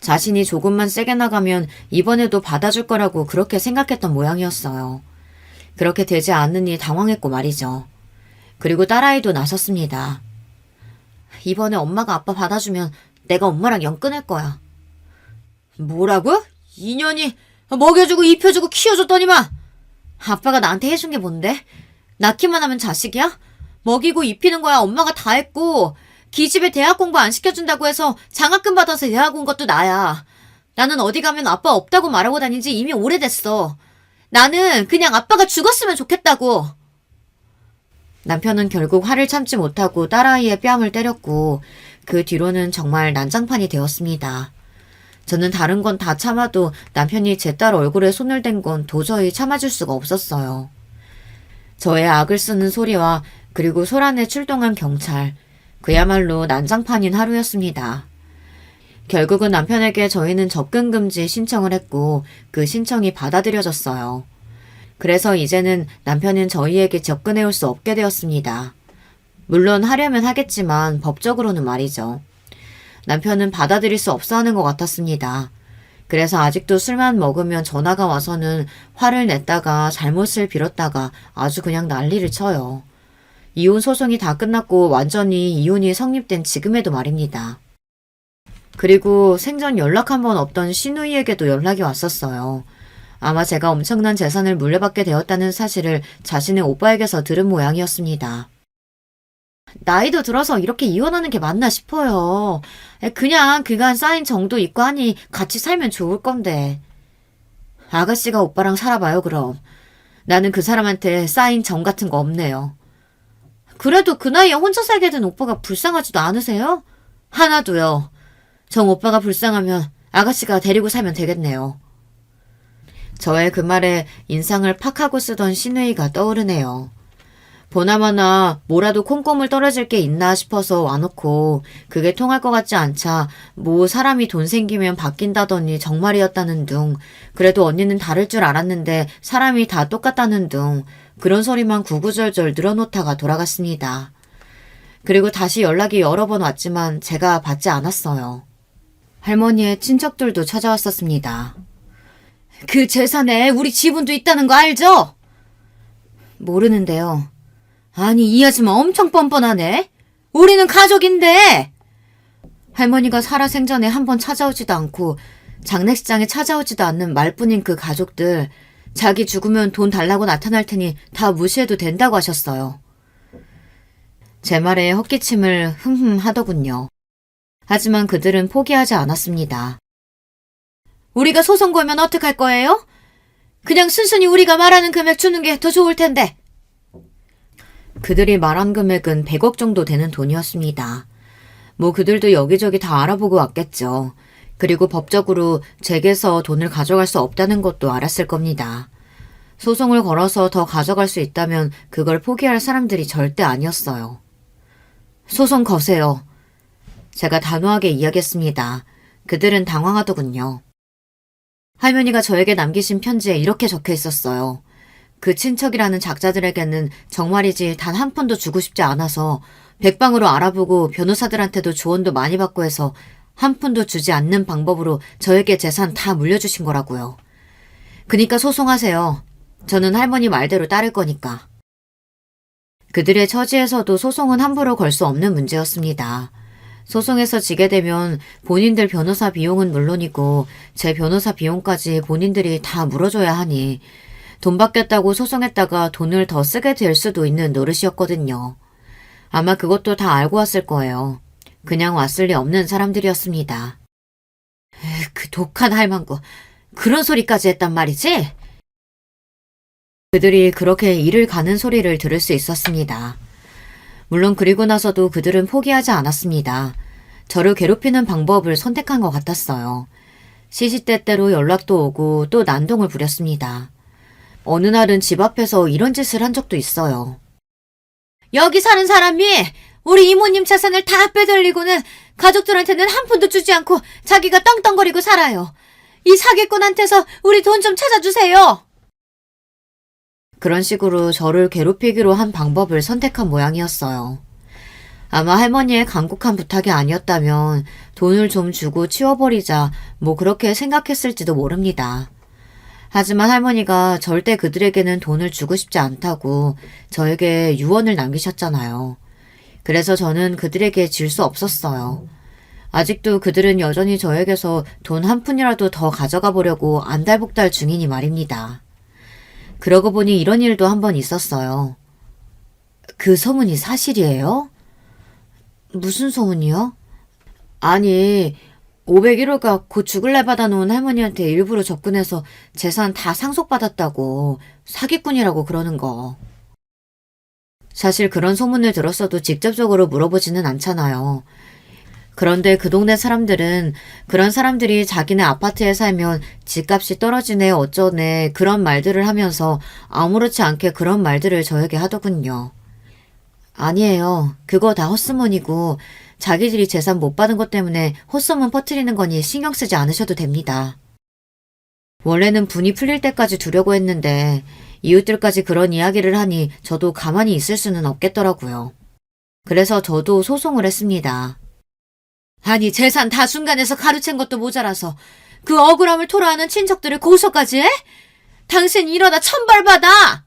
자신이 조금만 세게 나가면 이번에도 받아줄 거라고 그렇게 생각했던 모양이었어요. 그렇게 되지 않으니 당황했고 말이죠. 그리고 딸아이도 나섰습니다. 이번에 엄마가 아빠 받아주면 내가 엄마랑 연 끊을 거야. 뭐라고? 인연이 먹여주고 입혀주고 키워줬더니만. 아빠가 나한테 해준 게 뭔데? 낳기만 하면 자식이야? 먹이고 입히는 거야 엄마가 다 했고 기집애 대학 공부 안 시켜준다고 해서 장학금 받아서 대학 온 것도 나야. 나는 어디 가면 아빠 없다고 말하고 다닌 지 이미 오래됐어. 나는 그냥 아빠가 죽었으면 좋겠다고. 남편은 결국 화를 참지 못하고 딸아이의 뺨을 때렸고 그 뒤로는 정말 난장판이 되었습니다. 저는 다른 건 다 참아도 남편이 제 딸 얼굴에 손을 댄 건 도저히 참아줄 수가 없었어요. 저의 악을 쓰는 소리와 그리고 소란에 출동한 경찰, 그야말로 난장판인 하루였습니다. 결국은 남편에게 저희는 접근금지 신청을 했고 그 신청이 받아들여졌어요. 그래서 이제는 남편은 저희에게 접근해올 수 없게 되었습니다. 물론 하려면 하겠지만 법적으로는 말이죠. 남편은 받아들일 수 없어 하는 것 같았습니다. 그래서 아직도 술만 먹으면 전화가 와서는 화를 냈다가 잘못을 빌었다가 아주 그냥 난리를 쳐요. 이혼 소송이 다 끝났고 완전히 이혼이 성립된 지금에도 말입니다. 그리고 생전 연락 한 번 없던 시누이에게도 연락이 왔었어요. 아마 제가 엄청난 재산을 물려받게 되었다는 사실을 자신의 오빠에게서 들은 모양이었습니다. 나이도 들어서 이렇게 이혼하는 게 맞나 싶어요. 그냥 그간 쌓인 정도 있고 하니 같이 살면 좋을 건데. 아가씨가 오빠랑 살아봐요 그럼. 나는 그 사람한테 쌓인 정 같은 거 없네요. 그래도 그 나이에 혼자 살게 된 오빠가 불쌍하지도 않으세요? 하나도요. 정 오빠가 불쌍하면 아가씨가 데리고 살면 되겠네요. 저의 그 말에 인상을 팍 하고 쓰던 시누이가 떠오르네요. 보나마나 뭐라도 콩고물 떨어질 게 있나 싶어서 와놓고 그게 통할 것 같지 않자 뭐 사람이 돈 생기면 바뀐다더니 정말이었다는 둥, 그래도 언니는 다를 줄 알았는데 사람이 다 똑같다는 둥, 그런 소리만 구구절절 늘어놓다가 돌아갔습니다. 그리고 다시 연락이 여러 번 왔지만 제가 받지 않았어요. 할머니의 친척들도 찾아왔었습니다. 그 재산에 우리 지분도 있다는 거 알죠? 모르는데요. 아니 이 아줌마 엄청 뻔뻔하네. 우리는 가족인데. 할머니가 살아생전에 한번 찾아오지도 않고 장례식장에 찾아오지도 않는 말뿐인 그 가족들, 자기 죽으면 돈 달라고 나타날 테니 다 무시해도 된다고 하셨어요. 제 말에 헛기침을 흠흠 하더군요. 하지만 그들은 포기하지 않았습니다. 우리가 소송 걸면 어떡할 거예요? 그냥 순순히 우리가 말하는 금액 주는 게 더 좋을 텐데. 그들이 말한 금액은 100억 정도 되는 돈이었습니다. 뭐 그들도 여기저기 다 알아보고 왔겠죠. 그리고 법적으로 제게서 돈을 가져갈 수 없다는 것도 알았을 겁니다. 소송을 걸어서 더 가져갈 수 있다면 그걸 포기할 사람들이 절대 아니었어요. 소송 거세요. 제가 단호하게 이야기했습니다. 그들은 당황하더군요. 할머니가 저에게 남기신 편지에 이렇게 적혀 있었어요. 그 친척이라는 작자들에게는 정말이지 단 한 푼도 주고 싶지 않아서 백방으로 알아보고 변호사들한테도 조언도 많이 받고 해서 한 푼도 주지 않는 방법으로 저에게 재산 다 물려주신 거라고요. 그니까 소송하세요. 저는 할머니 말대로 따를 거니까. 그들의 처지에서도 소송은 함부로 걸 수 없는 문제였습니다. 소송에서 지게 되면 본인들 변호사 비용은 물론이고 제 변호사 비용까지 본인들이 다 물어줘야 하니 돈 받겠다고 소송했다가 돈을 더 쓰게 될 수도 있는 노릇이었거든요. 아마 그것도 다 알고 왔을 거예요. 그냥 왔을 리 없는 사람들이었습니다. 그 독한 할망구, 그런 소리까지 했단 말이지? 그들이 그렇게 이를 가는 소리를 들을 수 있었습니다. 물론 그리고 나서도 그들은 포기하지 않았습니다. 저를 괴롭히는 방법을 선택한 것 같았어요. 시시때때로 연락도 오고 또 난동을 부렸습니다. 어느 날은 집 앞에서 이런 짓을 한 적도 있어요. 여기 사는 사람이 우리 이모님 재산을 다 빼돌리고는 가족들한테는 한 푼도 주지 않고 자기가 떵떵거리고 살아요. 이 사기꾼한테서 우리 돈 좀 찾아주세요. 그런 식으로 저를 괴롭히기로 한 방법을 선택한 모양이었어요. 아마 할머니의 간곡한 부탁이 아니었다면 돈을 좀 주고 치워버리자 뭐 그렇게 생각했을지도 모릅니다. 하지만 할머니가 절대 그들에게는 돈을 주고 싶지 않다고 저에게 유언을 남기셨잖아요. 그래서 저는 그들에게 질 수 없었어요. 아직도 그들은 여전히 저에게서 돈 한 푼이라도 더 가져가 보려고 안달복달 중이니 말입니다. 그러고 보니 이런 일도 한 번 있었어요. 그 소문이 사실이에요? 무슨 소문이요? 아니, 501호가 곧 죽을 날 받아놓은 할머니한테 일부러 접근해서 재산 다 상속받았다고 사기꾼이라고 그러는 거. 사실 그런 소문을 들었어도 직접적으로 물어보지는 않잖아요. 그런데 그 동네 사람들은 그런 사람들이 자기네 아파트에 살면 집값이 떨어지네 어쩌네 그런 말들을 하면서 아무렇지 않게 그런 말들을 저에게 하더군요. 아니에요. 그거 다 헛소문이고 자기들이 재산 못 받은 것 때문에 헛소문 퍼뜨리는 거니 신경 쓰지 않으셔도 됩니다. 원래는 분이 풀릴 때까지 두려고 했는데 이웃들까지 그런 이야기를 하니 저도 가만히 있을 수는 없겠더라고요. 그래서 저도 소송을 했습니다. 아니 재산 다 순간에서 가로챈 것도 모자라서 그 억울함을 토로하는 친척들을 고소까지 해? 당신 이러다 천벌받아!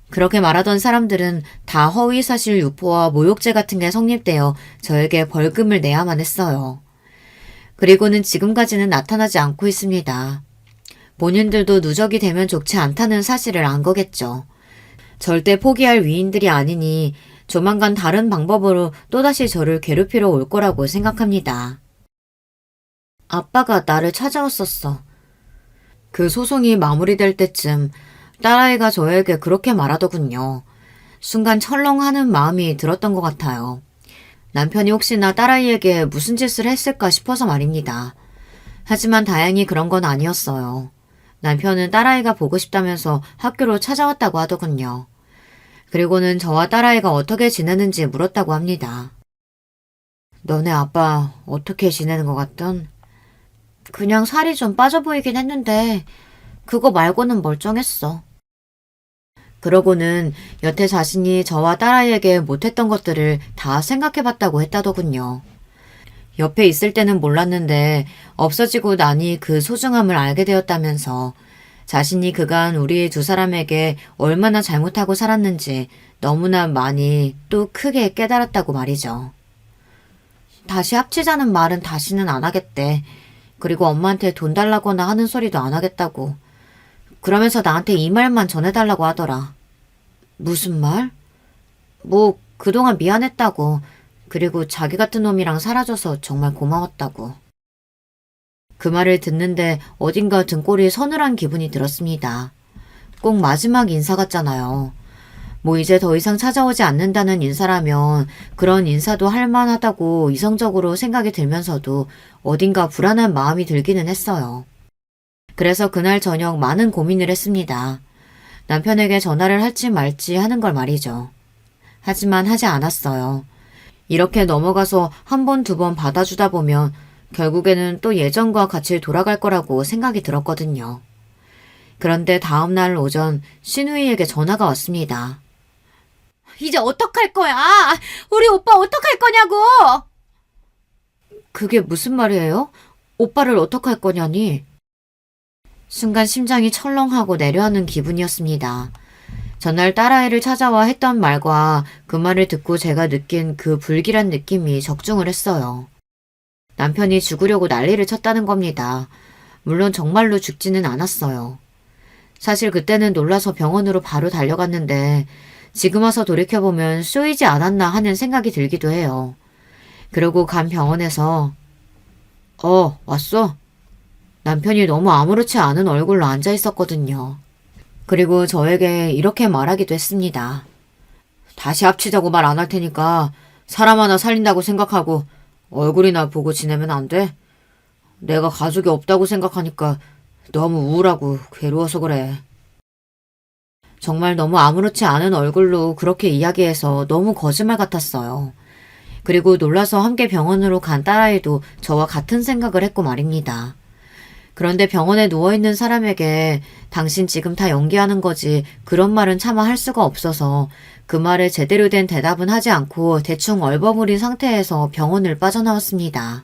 그렇게 말하던 사람들은 다 허위사실 유포와 모욕죄 같은 게 성립되어 저에게 벌금을 내야만 했어요. 그리고는 지금까지는 나타나지 않고 있습니다. 본인들도 누적이 되면 좋지 않다는 사실을 안 거겠죠. 절대 포기할 위인들이 아니니 조만간 다른 방법으로 또다시 저를 괴롭히러 올 거라고 생각합니다. 아빠가 나를 찾아왔었어. 그 소송이 마무리될 때쯤 딸아이가 저에게 그렇게 말하더군요. 순간 철렁하는 마음이 들었던 것 같아요. 남편이 혹시나 딸아이에게 무슨 짓을 했을까 싶어서 말입니다. 하지만 다행히 그런 건 아니었어요. 남편은 딸아이가 보고 싶다면서 학교로 찾아왔다고 하더군요. 그리고는 저와 딸아이가 어떻게 지내는지 물었다고 합니다. 너네 아빠 어떻게 지내는 것 같던? 그냥 살이 좀 빠져 보이긴 했는데 그거 말고는 멀쩡했어. 그러고는 여태 자신이 저와 딸아이에게 못했던 것들을 다 생각해봤다고 했다더군요. 옆에 있을 때는 몰랐는데 없어지고 나니 그 소중함을 알게 되었다면서 자신이 그간 우리 두 사람에게 얼마나 잘못하고 살았는지 너무나 많이 또 크게 깨달았다고 말이죠. 다시 합치자는 말은 다시는 안 하겠대. 그리고 엄마한테 돈 달라거나 하는 소리도 안 하겠다고. 그러면서 나한테 이 말만 전해달라고 하더라. 무슨 말? 뭐 그동안 미안했다고. 그리고 자기 같은 놈이랑 사라져서 정말 고마웠다고. 그 말을 듣는데 어딘가 등골이 서늘한 기분이 들었습니다. 꼭 마지막 인사 같잖아요. 뭐 이제 더 이상 찾아오지 않는다는 인사라면 그런 인사도 할 만하다고 이성적으로 생각이 들면서도 어딘가 불안한 마음이 들기는 했어요. 그래서 그날 저녁 많은 고민을 했습니다. 남편에게 전화를 할지 말지 하는 걸 말이죠. 하지만 하지 않았어요. 이렇게 넘어가서 한 번, 두 번 받아주다 보면 결국에는 또 예전과 같이 돌아갈 거라고 생각이 들었거든요. 그런데 다음 날 오전 신우이에게 전화가 왔습니다. 이제 어떡할 거야? 우리 오빠 어떡할 거냐고! 그게 무슨 말이에요? 오빠를 어떡할 거냐니? 순간 심장이 철렁하고 내려앉는 기분이었습니다. 전날 딸아이를 찾아와 했던 말과 그 말을 듣고 제가 느낀 그 불길한 느낌이 적중을 했어요. 남편이 죽으려고 난리를 쳤다는 겁니다. 물론 정말로 죽지는 않았어요. 사실 그때는 놀라서 병원으로 바로 달려갔는데 지금 와서 돌이켜보면 쏘이지 않았나 하는 생각이 들기도 해요. 그러고 간 병원에서 왔어? 남편이 너무 아무렇지 않은 얼굴로 앉아 있었거든요. 그리고 저에게 이렇게 말하기도 했습니다. 다시 합치자고 말 안 할 테니까 사람 하나 살린다고 생각하고 얼굴이나 보고 지내면 안 돼? 내가 가족이 없다고 생각하니까 너무 우울하고 괴로워서 그래. 정말 너무 아무렇지 않은 얼굴로 그렇게 이야기해서 너무 거짓말 같았어요. 그리고 놀라서 함께 병원으로 간 딸아이도 저와 같은 생각을 했고 말입니다. 그런데 병원에 누워있는 사람에게 당신 지금 다 연기하는 거지 그런 말은 차마 할 수가 없어서 그 말에 제대로 된 대답은 하지 않고 대충 얼버무린 상태에서 병원을 빠져나왔습니다.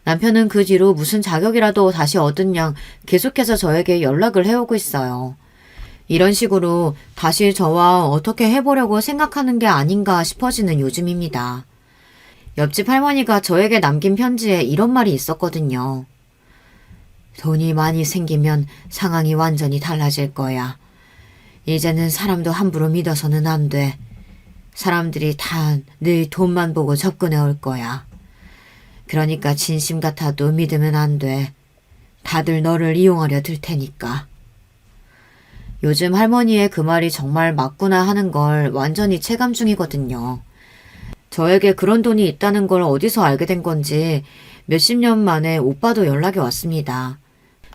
남편은 그 뒤로 무슨 자격이라도 다시 얻은 양 계속해서 저에게 연락을 해오고 있어요. 이런 식으로 다시 저와 어떻게 해보려고 생각하는 게 아닌가 싶어지는 요즘입니다. 옆집 할머니가 저에게 남긴 편지에 이런 말이 있었거든요. 돈이 많이 생기면 상황이 완전히 달라질 거야. 이제는 사람도 함부로 믿어서는 안 돼. 사람들이 다 네 돈만 보고 접근해 올 거야. 그러니까 진심 같아도 믿으면 안 돼. 다들 너를 이용하려 들 테니까. 요즘 할머니의 그 말이 정말 맞구나 하는 걸 완전히 체감 중이거든요. 저에게 그런 돈이 있다는 걸 어디서 알게 된 건지 몇십 년 만에 오빠도 연락이 왔습니다.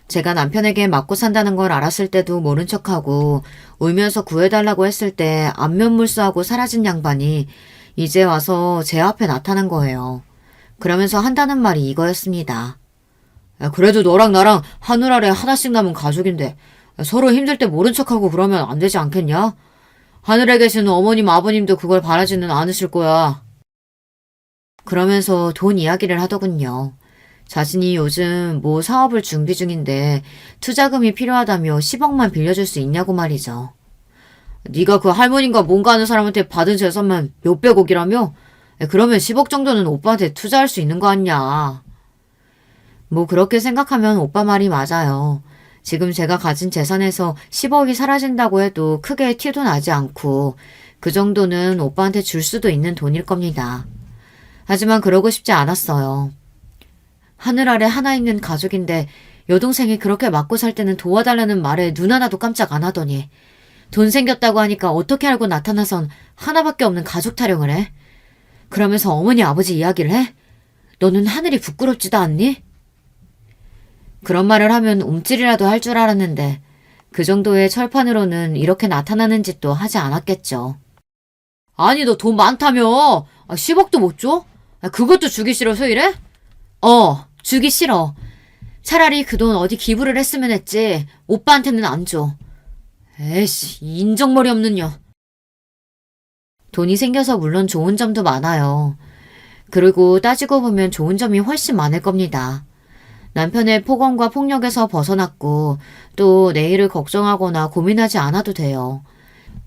제가 남편에게 맞고 산다는 걸 알았을 때도 모른 척하고 울면서 구해달라고 했을 때 안면물수하고 사라진 양반이 이제 와서 제 앞에 나타난 거예요. 그러면서 한다는 말이 이거였습니다. 그래도 너랑 나랑 하늘 아래 하나씩 남은 가족인데 서로 힘들 때 모른 척하고 그러면 안 되지 않겠냐? 하늘에 계시는 어머님 아버님도 그걸 바라지는 않으실 거야. 그러면서 돈 이야기를 하더군요. 자신이 요즘 뭐 사업을 준비 중인데 투자금이 필요하다며 10억만 빌려줄 수 있냐고 말이죠. 네가 그 할머니인가 뭔가 하는 사람한테 받은 재산만 몇백억이라며? 그러면 10억 정도는 오빠한테 투자할 수 있는 거 아니냐. 뭐 그렇게 생각하면 오빠 말이 맞아요. 지금 제가 가진 재산에서 10억이 사라진다고 해도 크게 티도 나지 않고 그 정도는 오빠한테 줄 수도 있는 돈일 겁니다. 하지만 그러고 싶지 않았어요. 하늘 아래 하나 있는 가족인데 여동생이 그렇게 맞고 살 때는 도와달라는 말에 눈 하나도 깜짝 안 하더니 돈 생겼다고 하니까 어떻게 알고 나타나선 하나밖에 없는 가족 타령을 해? 그러면서 어머니 아버지 이야기를 해? 너는 하늘이 부끄럽지도 않니? 그런 말을 하면 움찔이라도 할 줄 알았는데 그 정도의 철판으로는 이렇게 나타나는 짓도 하지 않았겠죠. 아니 너 돈 많다며? 10억도 못 줘? 그것도 주기 싫어서 이래? 주기 싫어. 차라리 그 돈 어디 기부를 했으면 했지 오빠한테는 안 줘. 에이씨 인정머리 없는 년. 돈이 생겨서 물론 좋은 점도 많아요. 그리고 따지고 보면 좋은 점이 훨씬 많을 겁니다. 남편의 폭언과 폭력에서 벗어났고 또 내일을 걱정하거나 고민하지 않아도 돼요.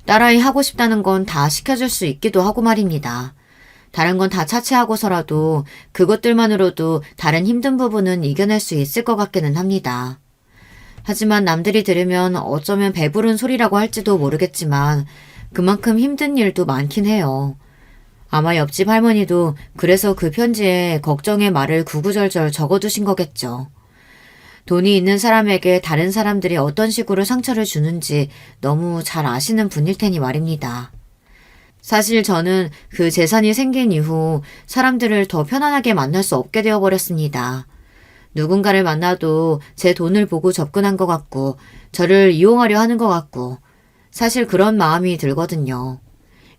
딸아이 하고 싶다는 건 다 시켜줄 수 있기도 하고 말입니다. 다른 건 다 차치하고서라도 그것들만으로도 다른 힘든 부분은 이겨낼 수 있을 것 같기는 합니다. 하지만 남들이 들으면 어쩌면 배부른 소리라고 할지도 모르겠지만 그만큼 힘든 일도 많긴 해요. 아마 옆집 할머니도 그래서 그 편지에 걱정의 말을 구구절절 적어두신 거겠죠. 돈이 있는 사람에게 다른 사람들이 어떤 식으로 상처를 주는지 너무 잘 아시는 분일 테니 말입니다. 사실 저는 그 재산이 생긴 이후 사람들을 더 편안하게 만날 수 없게 되어버렸습니다. 누군가를 만나도 제 돈을 보고 접근한 것 같고 저를 이용하려 하는 것 같고 사실 그런 마음이 들거든요.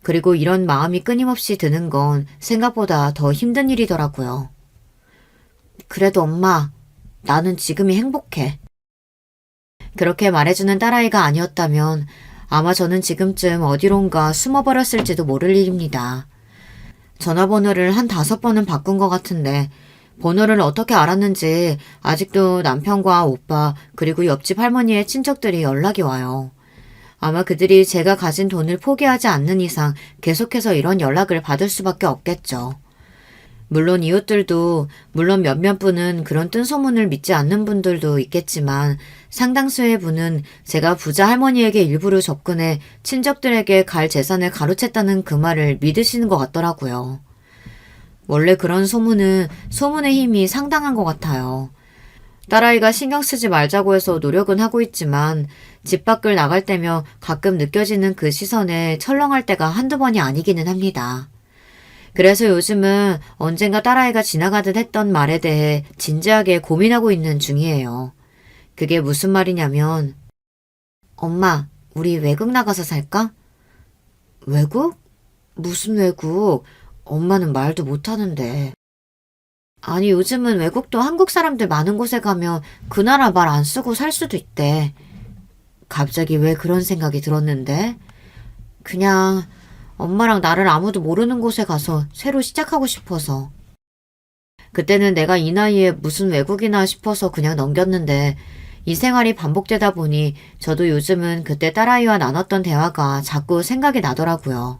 그리고 이런 마음이 끊임없이 드는 건 생각보다 더 힘든 일이더라고요. 그래도 엄마, 나는 지금이 행복해. 그렇게 말해주는 딸아이가 아니었다면 아마 저는 지금쯤 어디론가 숨어버렸을지도 모를 일입니다. 전화번호를 한 5번은 바꾼 것 같은데 번호를 어떻게 알았는지 아직도 남편과 오빠 그리고 옆집 할머니의 친척들이 연락이 와요. 아마 그들이 제가 가진 돈을 포기하지 않는 이상 계속해서 이런 연락을 받을 수밖에 없겠죠. 물론 이웃들도, 물론 몇몇 분은 그런 뜬소문을 믿지 않는 분들도 있겠지만 상당수의 분은 제가 부자 할머니에게 일부러 접근해 친척들에게 갈 재산을 가로챘다는 그 말을 믿으시는 것 같더라고요. 원래 그런 소문은 소문의 힘이 상당한 것 같아요. 딸아이가 신경 쓰지 말자고 해서 노력은 하고 있지만 집 밖을 나갈 때며 가끔 느껴지는 그 시선에 철렁할 때가 한두 번이 아니기는 합니다. 그래서 요즘은 언젠가 딸아이가 지나가듯 했던 말에 대해 진지하게 고민하고 있는 중이에요. 그게 무슨 말이냐면, 엄마, 우리 외국 나가서 살까? 외국? 무슨 외국? 엄마는 말도 못하는데. 아니, 요즘은 외국도 한국 사람들 많은 곳에 가면 그 나라 말 안 쓰고 살 수도 있대. 갑자기 왜 그런 생각이 들었는데? 그냥 엄마랑 나를 아무도 모르는 곳에 가서 새로 시작하고 싶어서. 그때는 내가 이 나이에 무슨 외국이나 싶어서 그냥 넘겼는데 이 생활이 반복되다 보니 저도 요즘은 그때 딸아이와 나눴던 대화가 자꾸 생각이 나더라고요.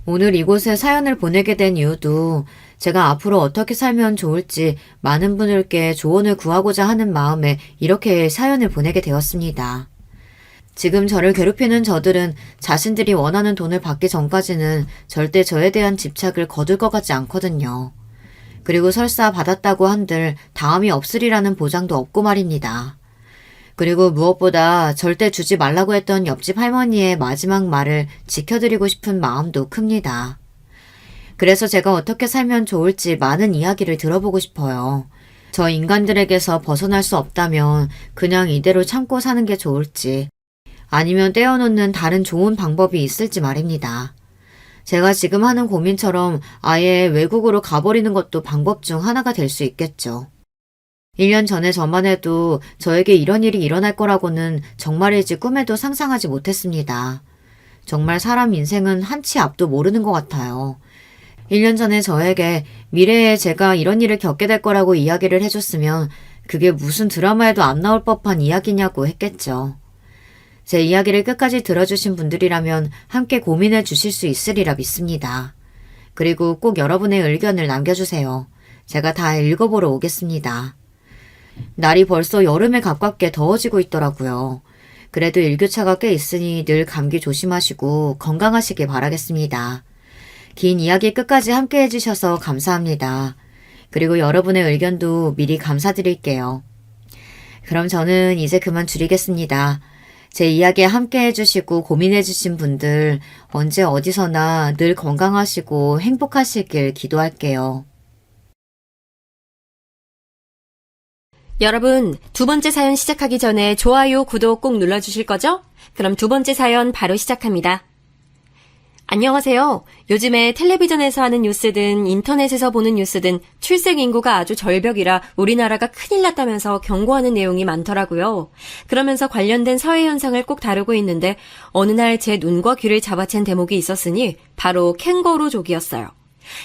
오늘 이곳에 사연을 보내게 된 이유도 제가 앞으로 어떻게 살면 좋을지 많은 분들께 조언을 구하고자 하는 마음에 이렇게 사연을 보내게 되었습니다. 지금 저를 괴롭히는 저들은 자신들이 원하는 돈을 받기 전까지는 절대 저에 대한 집착을 거둘 것 같지 않거든요. 그리고 설사 받았다고 한들 다음이 없으리라는 보장도 없고 말입니다. 그리고 무엇보다 절대 주지 말라고 했던 옆집 할머니의 마지막 말을 지켜드리고 싶은 마음도 큽니다. 그래서 제가 어떻게 살면 좋을지 많은 이야기를 들어보고 싶어요. 저 인간들에게서 벗어날 수 없다면 그냥 이대로 참고 사는 게 좋을지, 아니면 떼어놓는 다른 좋은 방법이 있을지 말입니다. 제가 지금 하는 고민처럼 아예 외국으로 가버리는 것도 방법 중 하나가 될 수 있겠죠. 1년 전에 저만 해도 저에게 이런 일이 일어날 거라고는 정말일지 꿈에도 상상하지 못했습니다. 정말 사람 인생은 한치 앞도 모르는 것 같아요. 1년 전에 저에게 미래에 제가 이런 일을 겪게 될 거라고 이야기를 해줬으면 그게 무슨 드라마에도 안 나올 법한 이야기냐고 했겠죠. 제 이야기를 끝까지 들어주신 분들이라면 함께 고민해 주실 수 있으리라 믿습니다. 그리고 꼭 여러분의 의견을 남겨주세요. 제가 다 읽어보러 오겠습니다. 날이 벌써 여름에 가깝게 더워지고 있더라고요. 그래도 일교차가 꽤 있으니 늘 감기 조심하시고 건강하시길 바라겠습니다. 긴 이야기 끝까지 함께 해주셔서 감사합니다. 그리고 여러분의 의견도 미리 감사드릴게요. 그럼 저는 이제 그만 줄이겠습니다. 제 이야기에 함께 해주시고 고민해주신 분들 언제 어디서나 늘 건강하시고 행복하시길 기도할게요. 여러분, 두 번째 사연 시작하기 전에 좋아요, 구독 꼭 눌러주실 거죠? 그럼 두 번째 사연 바로 시작합니다. 안녕하세요. 요즘에 텔레비전에서 하는 뉴스든 인터넷에서 보는 뉴스든 출생 인구가 아주 절벽이라 우리나라가 큰일 났다면서 경고하는 내용이 많더라고요. 그러면서 관련된 사회 현상을 꼭 다루고 있는데 어느 날 제 눈과 귀를 잡아챈 대목이 있었으니 바로 캥거루족이었어요.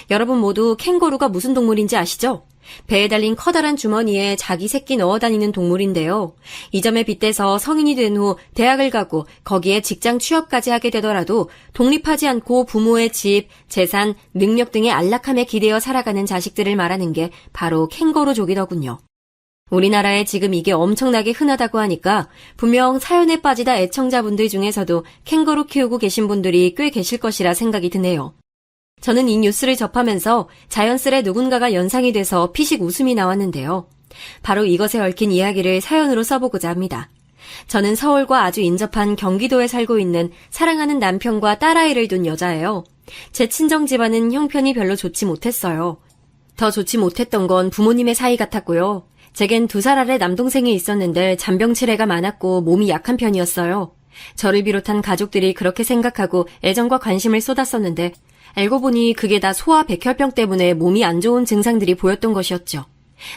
여러분 모두 캥거루가 무슨 동물인지 아시죠? 배에 달린 커다란 주머니에 자기 새끼 넣어 다니는 동물인데요. 이 점에 빗대서 성인이 된 후 대학을 가고 거기에 직장 취업까지 하게 되더라도 독립하지 않고 부모의 집, 재산, 능력 등의 안락함에 기대어 살아가는 자식들을 말하는 게 바로 캥거루족이더군요. 우리나라에 지금 이게 엄청나게 흔하다고 하니까 분명 사연에 빠지다 애청자분들 중에서도 캥거루 키우고 계신 분들이 꽤 계실 것이라 생각이 드네요. 저는 이 뉴스를 접하면서 자연스레 누군가가 연상이 돼서 피식 웃음이 나왔는데요. 바로 이것에 얽힌 이야기를 사연으로 써보고자 합니다. 저는 서울과 아주 인접한 경기도에 살고 있는 사랑하는 남편과 딸아이를 둔 여자예요. 제 친정 집안은 형편이 별로 좋지 못했어요. 더 좋지 못했던 건 부모님의 사이 같았고요. 제겐 2살 아래 남동생이 있었는데 잔병치레가 많았고 몸이 약한 편이었어요. 저를 비롯한 가족들이 그렇게 생각하고 애정과 관심을 쏟았었는데 알고 보니 그게 다 소아 백혈병 때문에 몸이 안 좋은 증상들이 보였던 것이었죠.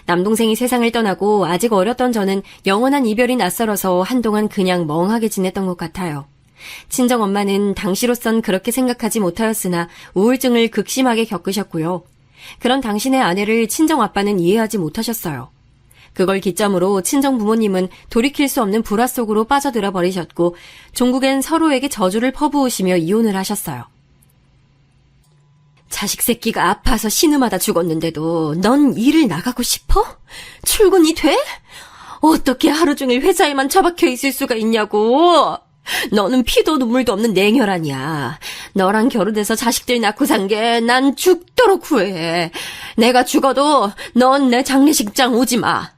남동생이 세상을 떠나고 아직 어렸던 저는 영원한 이별이 낯설어서 한동안 그냥 멍하게 지냈던 것 같아요. 친정엄마는 당시로선 그렇게 생각하지 못하였으나 우울증을 극심하게 겪으셨고요. 그런 당신의 아내를 친정아빠는 이해하지 못하셨어요. 그걸 기점으로 친정 부모님은 돌이킬 수 없는 불화 속으로 빠져들어 버리셨고 종국엔 서로에게 저주를 퍼부으시며 이혼을 하셨어요. 자식 새끼가 아파서 신음하다 죽었는데도 넌 일을 나가고 싶어? 출근이 돼? 어떻게 하루 종일 회사에만 처박혀 있을 수가 있냐고. 너는 피도 눈물도 없는 냉혈 아니야. 너랑 결혼해서 자식들 낳고 산 게 난 죽도록 후회해. 내가 죽어도 넌 내 장례식장 오지 마.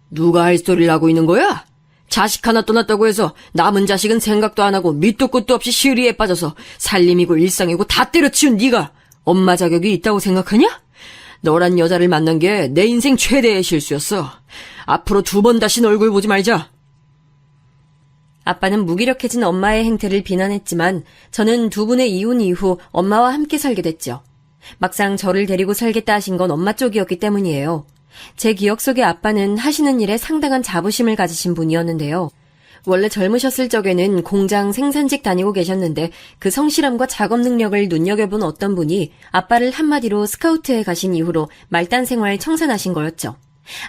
누가 할 소리를 하고 있는 거야? 자식 하나 떠났다고 해서 남은 자식은 생각도 안 하고 밑도 끝도 없이 시리에 빠져서 살림이고 일상이고 다 때려치운 네가 엄마 자격이 있다고 생각하냐? 너란 여자를 만난 게 내 인생 최대의 실수였어. 앞으로 2번 다신 얼굴 보지 말자. 아빠는 무기력해진 엄마의 행태를 비난했지만 저는 2분의 이혼 이후 엄마와 함께 살게 됐죠. 막상 저를 데리고 살겠다 하신 건 엄마 쪽이었기 때문이에요. 제 기억 속의 아빠는 하시는 일에 상당한 자부심을 가지신 분이었는데요. 원래 젊으셨을 적에는 공장 생산직 다니고 계셨는데 그 성실함과 작업 능력을 눈여겨본 어떤 분이 아빠를 한마디로 스카우트에 가신 이후로 말단 생활 청산하신 거였죠.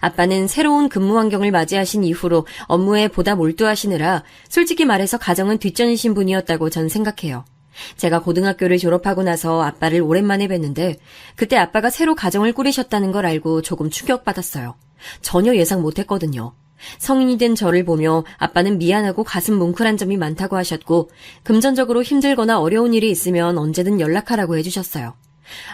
아빠는 새로운 근무 환경을 맞이하신 이후로 업무에 보다 몰두하시느라 솔직히 말해서 가정은 뒷전이신 분이었다고 전 생각해요. 제가 고등학교를 졸업하고 나서 아빠를 오랜만에 뵀는데 그때 아빠가 새로 가정을 꾸리셨다는 걸 알고 조금 충격받았어요. 전혀 예상 못했거든요. 성인이 된 저를 보며 아빠는 미안하고 가슴 뭉클한 점이 많다고 하셨고 금전적으로 힘들거나 어려운 일이 있으면 언제든 연락하라고 해주셨어요.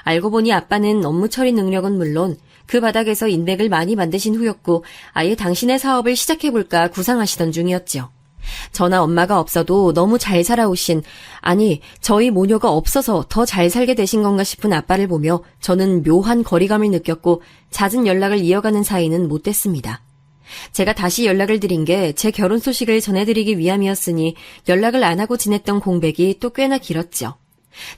알고 보니 아빠는 업무 처리 능력은 물론 그 바닥에서 인맥을 많이 만드신 후였고 아예 당신의 사업을 시작해볼까 구상하시던 중이었지요. 저나 엄마가 없어도 너무 잘 살아오신, 아니 저희 모녀가 없어서 더 잘 살게 되신 건가 싶은 아빠를 보며 저는 묘한 거리감을 느꼈고 잦은 연락을 이어가는 사이는 못 됐습니다. 제가 다시 연락을 드린 게 제 결혼 소식을 전해드리기 위함이었으니 연락을 안 하고 지냈던 공백이 또 꽤나 길었죠.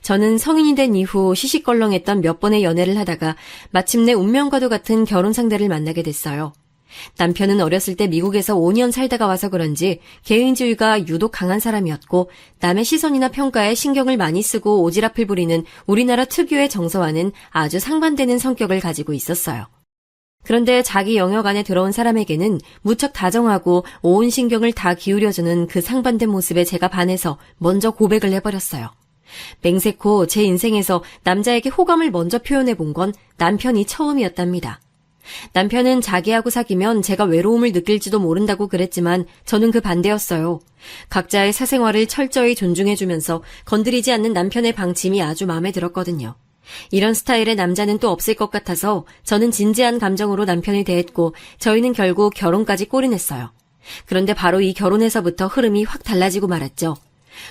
저는 성인이 된 이후 시시껄렁했던 몇 번의 연애를 하다가 마침내 운명과도 같은 결혼 상대를 만나게 됐어요. 남편은 어렸을 때 미국에서 5년 살다가 와서 그런지 개인주의가 유독 강한 사람이었고 남의 시선이나 평가에 신경을 많이 쓰고 오지랖을 부리는 우리나라 특유의 정서와는 아주 상반되는 성격을 가지고 있었어요. 그런데 자기 영역 안에 들어온 사람에게는 무척 다정하고 온 신경을 다 기울여주는 그 상반된 모습에 제가 반해서 먼저 고백을 해버렸어요. 맹세코 제 인생에서 남자에게 호감을 먼저 표현해 본 건 남편이 처음이었답니다. 남편은 자기하고 사귀면 제가 외로움을 느낄지도 모른다고 그랬지만 저는 그 반대였어요. 각자의 사생활을 철저히 존중해주면서 건드리지 않는 남편의 방침이 아주 마음에 들었거든요. 이런 스타일의 남자는 또 없을 것 같아서 저는 진지한 감정으로 남편을 대했고 저희는 결국 결혼까지 꼬리냈어요. 그런데 바로 이 결혼에서부터 흐름이 확 달라지고 말았죠.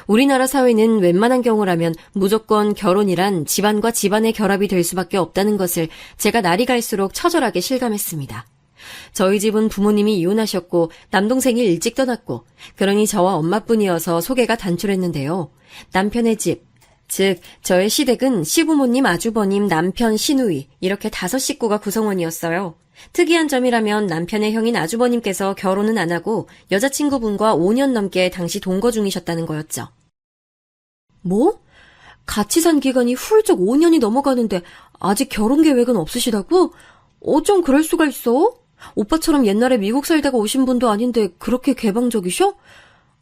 우리나라 사회는 웬만한 경우라면 무조건 결혼이란 집안과 집안의 결합이 될 수밖에 없다는 것을 제가 날이 갈수록 처절하게 실감했습니다. 저희 집은 부모님이 이혼하셨고 남동생이 일찍 떠났고 그러니 저와 엄마뿐이어서 소개가 단출했는데요. 남편의 집, 즉 저의 시댁은 시부모님, 아주버님, 남편, 시누이 이렇게 5식구가 구성원이었어요. 특이한 점이라면 남편의 형인 아주버님께서 결혼은 안 하고 여자친구분과 5년 넘게 당시 동거 중이셨다는 거였죠. 뭐? 같이 산 기간이 훌쩍 5년이 넘어가는데 아직 결혼 계획은 없으시다고? 어쩜 그럴 수가 있어? 오빠처럼 옛날에 미국 살다가 오신 분도 아닌데 그렇게 개방적이셔?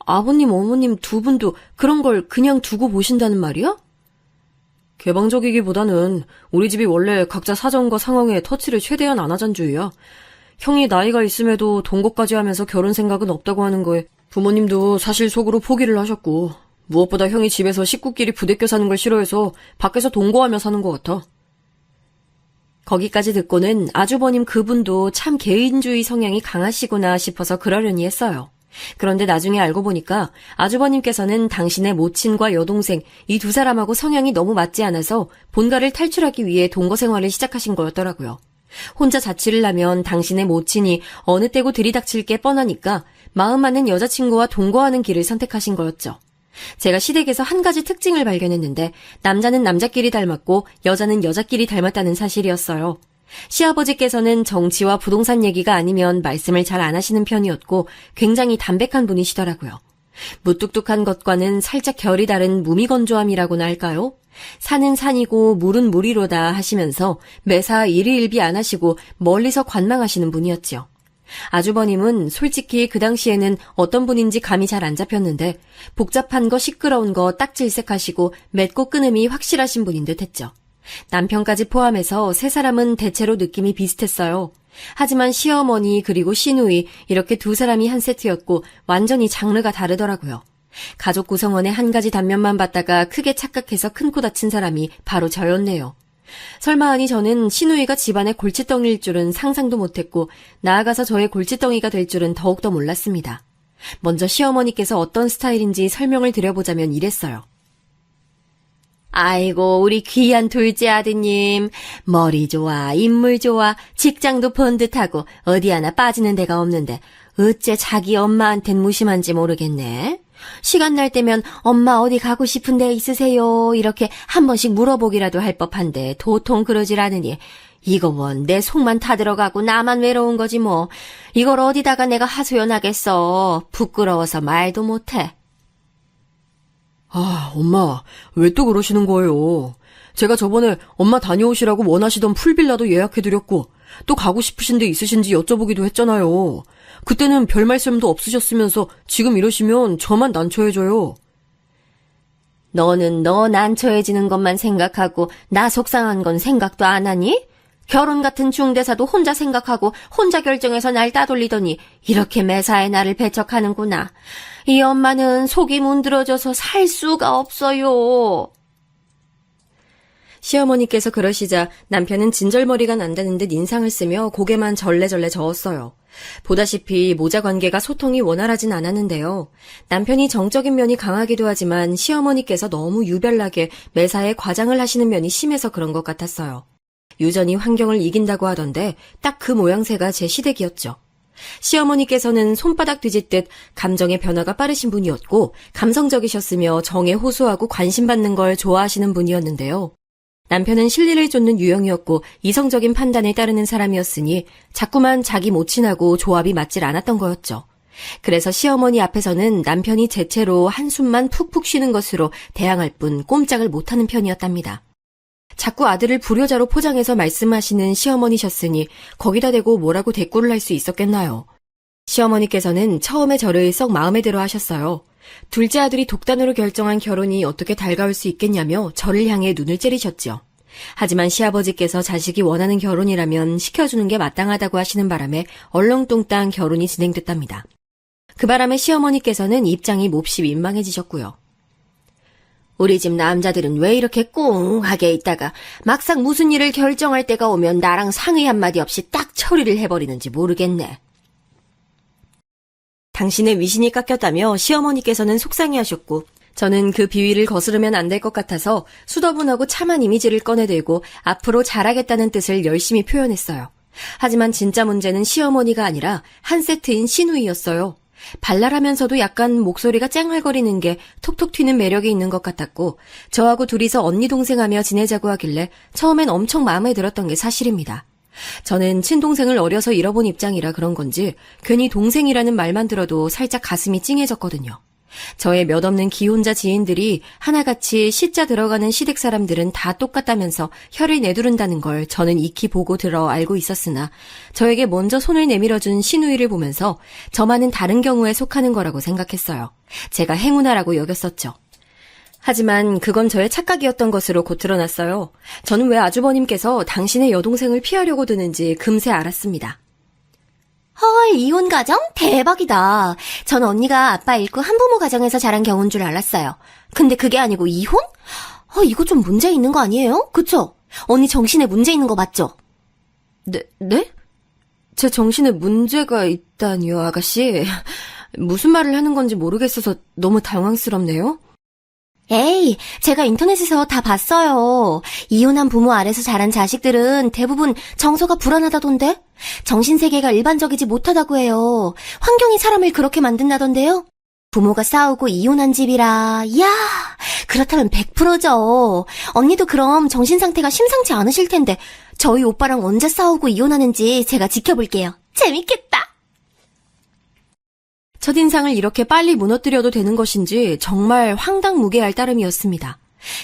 아버님, 어머님 2분도 그런 걸 그냥 두고 보신다는 말이야? 개방적이기보다는 우리 집이 원래 각자 사정과 상황에 터치를 최대한 안 하잔주의야. 형이 나이가 있음에도 동거까지 하면서 결혼 생각은 없다고 하는 거에 부모님도 사실 속으로 포기를 하셨고 무엇보다 형이 집에서 식구끼리 부대껴 사는 걸 싫어해서 밖에서 동거하며 사는 것 같아. 거기까지 듣고는 아주버님 그분도 참 개인주의 성향이 강하시구나 싶어서 그러려니 했어요. 그런데 나중에 알고 보니까 아주버님께서는 당신의 모친과 여동생 이 2사람하고 성향이 너무 맞지 않아서 본가를 탈출하기 위해 동거 생활을 시작하신 거였더라고요. 혼자 자취를 하면 당신의 모친이 어느 때고 들이닥칠 게 뻔하니까 마음 맞는 여자친구와 동거하는 길을 선택하신 거였죠. 제가 시댁에서 한 가지 특징을 발견했는데 남자는 남자끼리 닮았고 여자는 여자끼리 닮았다는 사실이었어요. 시아버지께서는 정치와 부동산 얘기가 아니면 말씀을 잘 안 하시는 편이었고 굉장히 담백한 분이시더라고요. 무뚝뚝한 것과는 살짝 결이 다른 무미건조함이라고나 할까요? 산은 산이고 물은 물이로다 하시면서 매사 일희일비 안 하시고 멀리서 관망하시는 분이었지요. 아주버님은 솔직히 그 당시에는 어떤 분인지 감이 잘 안 잡혔는데 복잡한 거 시끄러운 거 딱 질색하시고 맺고 끊음이 확실하신 분인 듯 했죠. 남편까지 포함해서 세 사람은 대체로 느낌이 비슷했어요. 하지만 시어머니 그리고 시누이 이렇게 두 사람이 한 세트였고 완전히 장르가 다르더라고요. 가족 구성원의 한 가지 단면만 봤다가 크게 착각해서 큰 코 다친 사람이 바로 저였네요. 설마 하니 저는 시누이가 집안의 골칫덩이일 줄은 상상도 못했고 나아가서 저의 골칫덩이가 될 줄은 더욱더 몰랐습니다. 먼저 시어머니께서 어떤 스타일인지 설명을 드려보자면 이랬어요. 아이고 우리 귀한 둘째 아드님, 머리 좋아, 인물 좋아, 직장도 번듯하고 어디 하나 빠지는 데가 없는데 어째 자기 엄마한텐 무심한지 모르겠네. 시간 날 때면 엄마 어디 가고 싶은 데 있으세요? 이렇게 한 번씩 물어보기라도 할 법한데 도통 그러질 않으니 이거 원 내 속만 타들어가고 나만 외로운 거지 뭐. 이걸 어디다가 내가 하소연하겠어. 부끄러워서 말도 못해. 아, 엄마, 왜 또 그러시는 거예요? 제가 저번에 엄마 다녀오시라고 원하시던 풀빌라도 예약해드렸고, 또 가고 싶으신 데 있으신지 여쭤보기도 했잖아요. 그때는 별 말씀도 없으셨으면서 지금 이러시면 저만 난처해져요. 너는 너 난처해지는 것만 생각하고 나 속상한 건 생각도 안 하니? 결혼 같은 중대사도 혼자 생각하고 혼자 결정해서 날 따돌리더니 이렇게 매사에 나를 배척하는구나. 이 엄마는 속이 문드러져서 살 수가 없어요. 시어머니께서 그러시자 남편은 진절머리가 난다는 듯 인상을 쓰며 고개만 절레절레 저었어요. 보다시피 모자 관계가 소통이 원활하진 않았는데요. 남편이 정적인 면이 강하기도 하지만 시어머니께서 너무 유별나게 매사에 과장을 하시는 면이 심해서 그런 것 같았어요. 유전이 환경을 이긴다고 하던데 딱 그 모양새가 제 시댁이었죠. 시어머니께서는 손바닥 뒤집듯 감정의 변화가 빠르신 분이었고 감성적이셨으며 정에 호소하고 관심받는 걸 좋아하시는 분이었는데요. 남편은 실리를 쫓는 유형이었고 이성적인 판단에 따르는 사람이었으니 자꾸만 자기 모친하고 조합이 맞질 않았던 거였죠. 그래서 시어머니 앞에서는 남편이 제채로 한숨만 푹푹 쉬는 것으로 대항할 뿐 꼼짝을 못하는 편이었답니다. 자꾸 아들을 불효자로 포장해서 말씀하시는 시어머니셨으니 거기다 대고 뭐라고 대꾸를 할 수 있었겠나요? 시어머니께서는 처음에 저를 썩 마음에 들어 하셨어요. 둘째 아들이 독단으로 결정한 결혼이 어떻게 달가울 수 있겠냐며 저를 향해 눈을 째리셨지요. 하지만 시아버지께서 자식이 원하는 결혼이라면 시켜주는 게 마땅하다고 하시는 바람에 얼렁뚱땅 결혼이 진행됐답니다. 그 바람에 시어머니께서는 입장이 몹시 민망해지셨고요. 우리 집 남자들은 왜 이렇게 꽁하게 있다가 막상 무슨 일을 결정할 때가 오면 나랑 상의 한마디 없이 딱 처리를 해버리는지 모르겠네. 당신의 위신이 깎였다며 시어머니께서는 속상해하셨고 저는 그 비위를 거스르면 안 될 것 같아서 수더분하고 참한 이미지를 꺼내들고 앞으로 잘하겠다는 뜻을 열심히 표현했어요. 하지만 진짜 문제는 시어머니가 아니라 한 세트인 시누이였어요. 발랄하면서도 약간 목소리가 쨍얼거리는 게 톡톡 튀는 매력이 있는 것 같았고 저하고 둘이서 언니 동생하며 지내자고 하길래 처음엔 엄청 마음에 들었던 게 사실입니다. 저는 친동생을 어려서 잃어본 입장이라 그런 건지 괜히 동생이라는 말만 들어도 살짝 가슴이 찡해졌거든요. 저의 몇 없는 기혼자 지인들이 하나같이 시자 들어가는 시댁 사람들은 다 똑같다면서 혀를 내두른다는 걸 저는 익히 보고 들어 알고 있었으나 저에게 먼저 손을 내밀어준 시누이를 보면서 저만은 다른 경우에 속하는 거라고 생각했어요. 제가 행운아라고 여겼었죠. 하지만 그건 저의 착각이었던 것으로 곧 드러났어요. 저는 왜 아주버님께서 당신의 여동생을 피하려고 드는지 금세 알았습니다. 헐, 이혼 가정? 대박이다. 전 언니가 아빠 잃고 한부모 가정에서 자란 경우인 줄 알았어요. 근데 그게 아니고 이혼? 이거 좀 문제 있는 거 아니에요? 그쵸? 언니 정신에 문제 있는 거 맞죠? 네? 제 정신에 문제가 있다니요, 아가씨. 무슨 말을 하는 건지 모르겠어서 너무 당황스럽네요. 에이, 제가 인터넷에서 다 봤어요. 이혼한 부모 아래서 자란 자식들은 대부분 정서가 불안하다던데? 정신세계가 일반적이지 못하다고 해요. 환경이 사람을 그렇게 만든다던데요? 부모가 싸우고 이혼한 집이라, 이야, 그렇다면 100%죠. 언니도 그럼 정신상태가 심상치 않으실 텐데, 저희 오빠랑 언제 싸우고 이혼하는지 제가 지켜볼게요. 재밌겠다! 첫인상을 이렇게 빨리 무너뜨려도 되는 것인지 정말 황당무계할 따름이었습니다.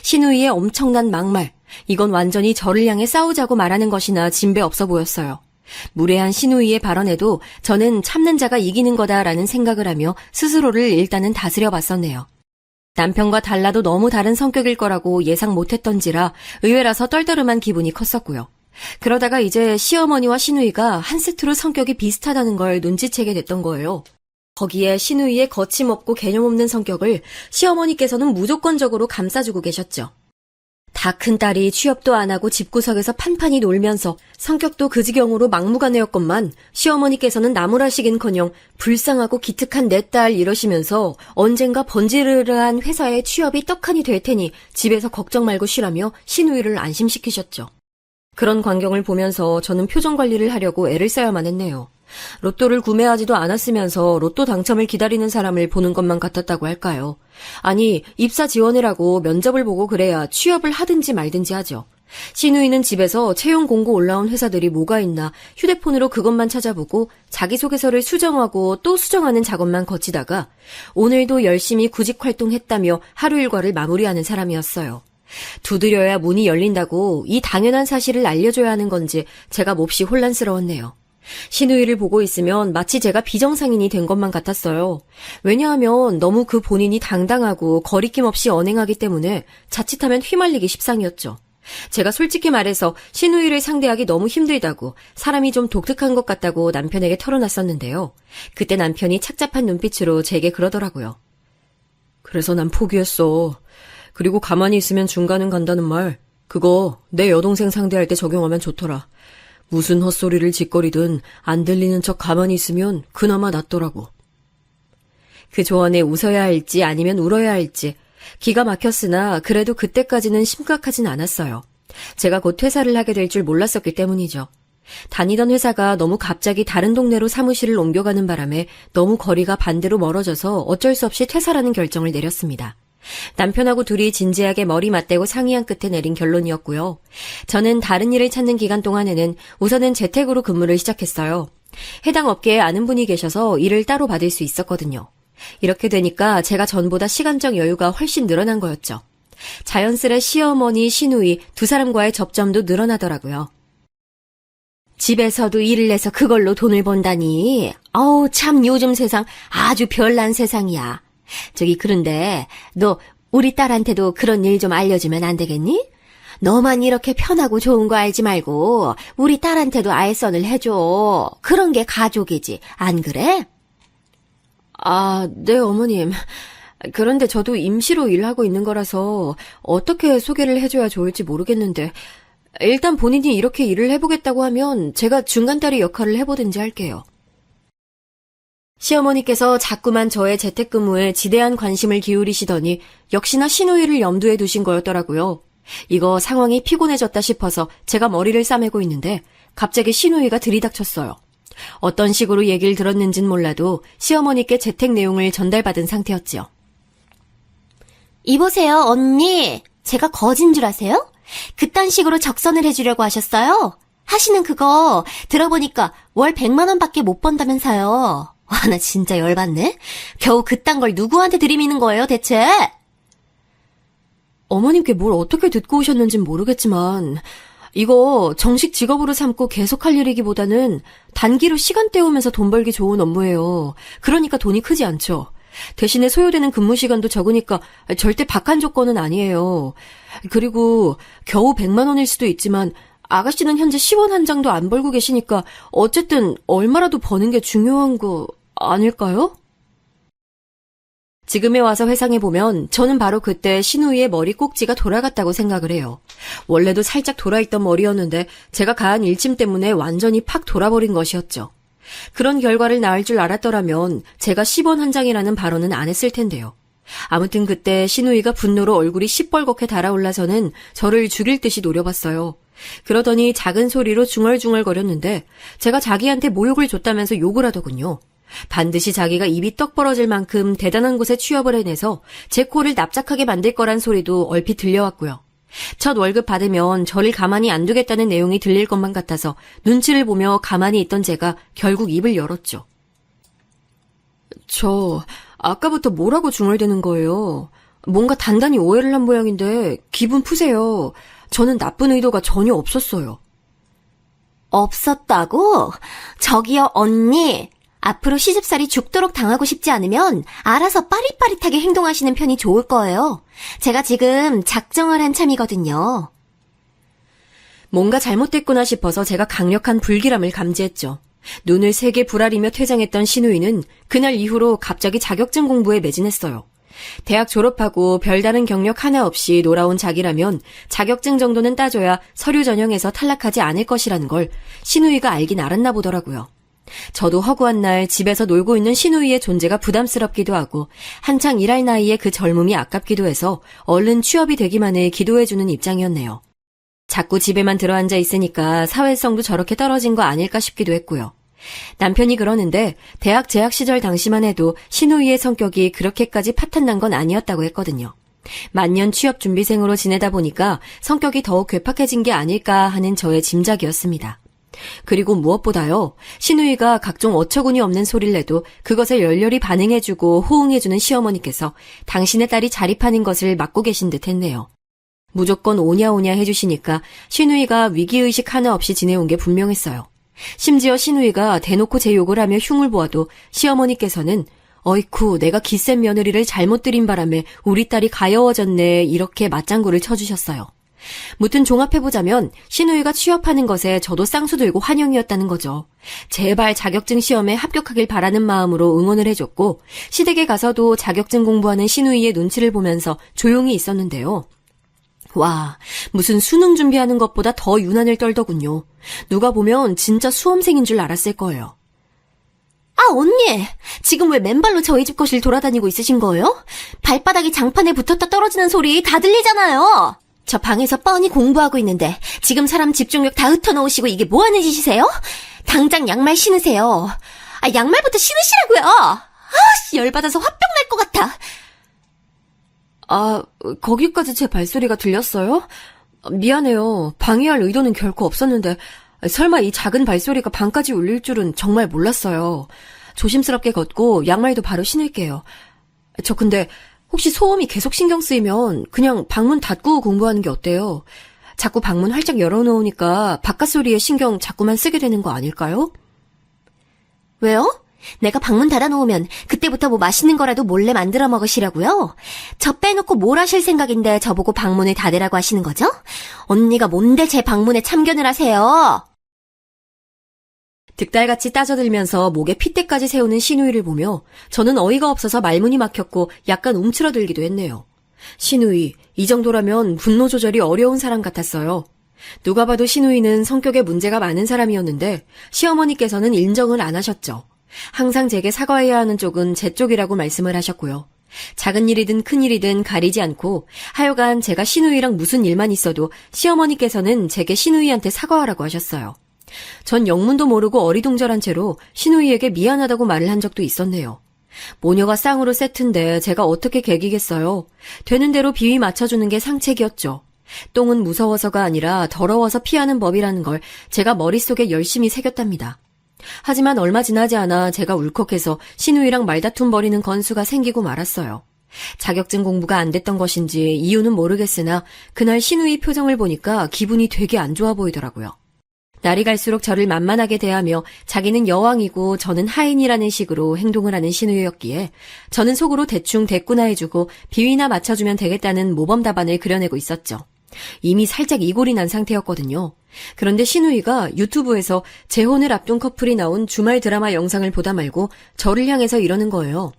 시누이의 엄청난 막말, 이건 완전히 저를 향해 싸우자고 말하는 것이나 진배 없어 보였어요. 무례한 신우이의 발언에도 저는 참는 자가 이기는 거다라는 생각을 하며 스스로를 일단은 다스려 봤었네요. 남편과 달라도 너무 다른 성격일 거라고 예상 못했던지라 의외라서 떨떠름한 기분이 컸었고요. 그러다가 이제 시어머니와 시누이가 한 세트로 성격이 비슷하다는 걸 눈치채게 됐던 거예요. 거기에 시누이의 거침없고 개념 없는 성격을 시어머니께서는 무조건적으로 감싸주고 계셨죠. 다 큰 딸이 취업도 안 하고 집구석에서 판판히 놀면서 성격도 그 지경으로 막무가내였건만 시어머니께서는 나무라시긴커녕 불쌍하고 기특한 내 딸 이러시면서 언젠가 번지르르한 회사에 취업이 떡하니 될 테니 집에서 걱정 말고 쉬라며 시누이를 안심시키셨죠. 그런 광경을 보면서 저는 표정 관리를 하려고 애를 써야만 했네요. 로또를 구매하지도 않았으면서 로또 당첨을 기다리는 사람을 보는 것만 같았다고 할까요? 아니, 입사 지원을 하고 면접을 보고 그래야 취업을 하든지 말든지 하죠. 시누이는 집에서 채용 공고 올라온 회사들이 뭐가 있나 휴대폰으로 그것만 찾아보고 자기소개서를 수정하고 또 수정하는 작업만 거치다가 오늘도 열심히 구직 활동했다며 하루 일과를 마무리하는 사람이었어요. 두드려야 문이 열린다고 이 당연한 사실을 알려줘야 하는 건지 제가 몹시 혼란스러웠네요. 시누이를 보고 있으면 마치 제가 비정상인이 된 것만 같았어요. 왜냐하면 너무 그 본인이 당당하고 거리낌 없이 언행하기 때문에 자칫하면 휘말리기 십상이었죠. 제가 솔직히 말해서 시누이를 상대하기 너무 힘들다고 사람이 좀 독특한 것 같다고 남편에게 털어놨었는데요. 그때 남편이 착잡한 눈빛으로 제게 그러더라고요. 그래서 난 포기했어. 그리고 가만히 있으면 중간은 간다는 말, 그거 내 여동생 상대할 때 적용하면 좋더라. 무슨 헛소리를 짓거리든 안 들리는 척 가만히 있으면 그나마 낫더라고. 그 조언에 웃어야 할지 아니면 울어야 할지 기가 막혔으나 그래도 그때까지는 심각하진 않았어요. 제가 곧 퇴사를 하게 될 줄 몰랐었기 때문이죠. 다니던 회사가 너무 갑자기 다른 동네로 사무실을 옮겨가는 바람에 너무 거리가 반대로 멀어져서 어쩔 수 없이 퇴사라는 결정을 내렸습니다. 남편하고 둘이 진지하게 머리 맞대고 상의한 끝에 내린 결론이었고요. 저는 다른 일을 찾는 기간 동안에는 우선은 재택으로 근무를 시작했어요. 해당 업계에 아는 분이 계셔서 일을 따로 받을 수 있었거든요. 이렇게 되니까 제가 전보다 시간적 여유가 훨씬 늘어난 거였죠. 자연스레 시어머니, 시누이 두 사람과의 접점도 늘어나더라고요. 집에서도 일을 내서 그걸로 돈을 번다니. 어우, 참 요즘 세상 아주 별난 세상이야. 저기 그런데 너 우리 딸한테도 그런 일 좀 알려주면 안 되겠니? 너만 이렇게 편하고 좋은 거 알지 말고 우리 딸한테도 알선을 해줘. 그런 게 가족이지. 안 그래? 아, 네, 어머님. 그런데 저도 임시로 일하고 있는 거라서 어떻게 소개를 해줘야 좋을지 모르겠는데 일단 본인이 이렇게 일을 해보겠다고 하면 제가 중간다리 역할을 해보든지 할게요. 시어머니께서 자꾸만 저의 재택근무에 지대한 관심을 기울이시더니 역시나 시누이를 염두에 두신 거였더라고요. 이거 상황이 피곤해졌다 싶어서 제가 머리를 싸매고 있는데 갑자기 시누이가 들이닥쳤어요. 어떤 식으로 얘기를 들었는진 몰라도 시어머니께 재택 내용을 전달받은 상태였지요. 이보세요, 언니. 제가 거진 줄 아세요? 그딴 식으로 적선을 해주려고 하셨어요? 하시는 그거 들어보니까 월 100만 원밖에 못 번다면서요. 와, 나 진짜 열받네. 겨우 그딴 걸 누구한테 들이미는 거예요, 대체? 어머님께 뭘 어떻게 듣고 오셨는진 모르겠지만 이거 정식 직업으로 삼고 계속할 일이기보다는 단기로 시간 때우면서 돈 벌기 좋은 업무예요. 그러니까 돈이 크지 않죠. 대신에 소요되는 근무 시간도 적으니까 절대 박한 조건은 아니에요. 그리고 겨우 100만 원일 수도 있지만 아가씨는 현재 10원 한 장도 안 벌고 계시니까 어쨌든 얼마라도 버는 게 중요한 거 아닐까요? 지금에 와서 회상해보면 저는 바로 그때 시누이의 머리 꼭지가 돌아갔다고 생각을 해요. 원래도 살짝 돌아있던 머리였는데 제가 가한 일침 때문에 완전히 팍 돌아버린 것이었죠. 그런 결과를 낳을 줄 알았더라면 제가 10원 한 장이라는 발언은 안 했을 텐데요. 아무튼 그때 시누이가 분노로 얼굴이 시뻘겋게 달아올라서는 저를 죽일 듯이 노려봤어요. 그러더니 작은 소리로 중얼중얼거렸는데 제가 자기한테 모욕을 줬다면서 욕을 하더군요. 반드시 자기가 입이 떡 벌어질 만큼 대단한 곳에 취업을 해내서 제 코를 납작하게 만들 거란 소리도 얼핏 들려왔고요. 첫 월급 받으면 저를 가만히 안 두겠다는 내용이 들릴 것만 같아서 눈치를 보며 가만히 있던 제가 결국 입을 열었죠. 저 아까부터 뭐라고 중얼대는 거예요? 뭔가 단단히 오해를 한 모양인데 기분 푸세요. 저는 나쁜 의도가 전혀 없었어요. 없었다고? 저기요, 언니. 앞으로 시집살이 죽도록 당하고 싶지 않으면 알아서 빠릿빠릿하게 행동하시는 편이 좋을 거예요. 제가 지금 작정을 한 참이거든요. 뭔가 잘못됐구나 싶어서 제가 강력한 불길함을 감지했죠. 눈을 세게 부라리며 퇴장했던 신우이는 그날 이후로 갑자기 자격증 공부에 매진했어요. 대학 졸업하고 별다른 경력 하나 없이 놀아온 자기라면 자격증 정도는 따줘야 서류 전형에서 탈락하지 않을 것이라는 걸 신우이가 알긴 알았나 보더라고요. 저도 허구한 날 집에서 놀고 있는 신우이의 존재가 부담스럽기도 하고 한창 일할 나이에 그 젊음이 아깝기도 해서 얼른 취업이 되기만을 기도해주는 입장이었네요. 자꾸 집에만 들어앉아 있으니까 사회성도 저렇게 떨어진 거 아닐까 싶기도 했고요. 남편이 그러는데 대학 재학 시절 당시만 해도 신우이의 성격이 그렇게까지 파탄난 건 아니었다고 했거든요. 만년 취업 준비생으로 지내다 보니까 성격이 더욱 괴팍해진 게 아닐까 하는 저의 짐작이었습니다. 그리고 무엇보다요, 신우이가 각종 어처구니 없는 소리를 내도 그것에 열렬히 반응해주고 호응해주는 시어머니께서 당신의 딸이 자립하는 것을 막고 계신 듯 했네요. 무조건 오냐오냐 해주시니까 신우이가 위기의식 하나 없이 지내온 게 분명했어요. 심지어 신우이가 대놓고 제 욕을 하며 흉을 보아도 시어머니께서는 어이쿠 내가 기센 며느리를 잘못 들인 바람에 우리 딸이 가여워졌네 이렇게 맞장구를 쳐주셨어요. 무튼 종합해보자면 신우이가 취업하는 것에 저도 쌍수 들고 환영이었다는 거죠. 제발 자격증 시험에 합격하길 바라는 마음으로 응원을 해줬고 시댁에 가서도 자격증 공부하는 신우이의 눈치를 보면서 조용히 있었는데요. 와, 무슨 수능 준비하는 것보다 더 유난을 떨더군요. 누가 보면 진짜 수험생인 줄 알았을 거예요. 아, 언니! 지금 왜 맨발로 저희 집 거실 돌아다니고 있으신 거예요? 발바닥이 장판에 붙었다 떨어지는 소리 다 들리잖아요! 저 방에서 뻔히 공부하고 있는데 지금 사람 집중력 다 흩어놓으시고 이게 뭐하는 짓이세요? 당장 양말 신으세요. 아, 양말부터 신으시라고요! 아, 열받아서 화병 날 것 같아! 아, 거기까지 제 발소리가 들렸어요? 미안해요. 방해할 의도는 결코 없었는데 설마 이 작은 발소리가 방까지 울릴 줄은 정말 몰랐어요. 조심스럽게 걷고 양말도 바로 신을게요. 저 근데 혹시 소음이 계속 신경 쓰이면 그냥 방문 닫고 공부하는 게 어때요? 자꾸 방문 활짝 열어놓으니까 바깥 소리에 신경 자꾸만 쓰게 되는 거 아닐까요? 왜요? 내가 방문 닫아놓으면 그때부터 뭐 맛있는 거라도 몰래 만들어 먹으시라고요? 저 빼놓고 뭘 하실 생각인데 저보고 방문을 닫으라고 하시는 거죠? 언니가 뭔데 제 방문에 참견을 하세요? 득달같이 따져들면서 목에 핏대까지 세우는 신우이를 보며 저는 어이가 없어서 말문이 막혔고 약간 움츠러들기도 했네요. 신우이, 이 정도라면 분노 조절이 어려운 사람 같았어요. 누가 봐도 신우이는 성격에 문제가 많은 사람이었는데 시어머니께서는 인정을 안 하셨죠. 항상 제게 사과해야 하는 쪽은 제 쪽이라고 말씀을 하셨고요. 작은 일이든 큰 일이든 가리지 않고 하여간 제가 신우이랑 무슨 일만 있어도 시어머니께서는 제게 신우이한테 사과하라고 하셨어요. 전 영문도 모르고 어리둥절한 채로 신우이에게 미안하다고 말을 한 적도 있었네요. 모녀가 쌍으로 세트인데 제가 어떻게 개기겠어요. 되는 대로 비위 맞춰주는 게 상책이었죠. 똥은 무서워서가 아니라 더러워서 피하는 법이라는 걸 제가 머릿속에 열심히 새겼답니다. 하지만 얼마 지나지 않아 제가 울컥해서 신우이랑 말다툼 벌이는 건수가 생기고 말았어요. 자격증 공부가 안 됐던 것인지 이유는 모르겠으나 그날 신우이 표정을 보니까 기분이 되게 안 좋아 보이더라고요. 날이 갈수록 저를 만만하게 대하며 자기는 여왕이고 저는 하인이라는 식으로 행동을 하는 신우이였기에 저는 속으로 대충 대꾸나 해주고 비위나 맞춰주면 되겠다는 모범 답안을 그려내고 있었죠. 이미 살짝 이골이 난 상태였거든요. 그런데 신우이가 유튜브에서 재혼을 앞둔 커플이 나온 주말 드라마 영상을 보다 말고 저를 향해서 이러는 거예요.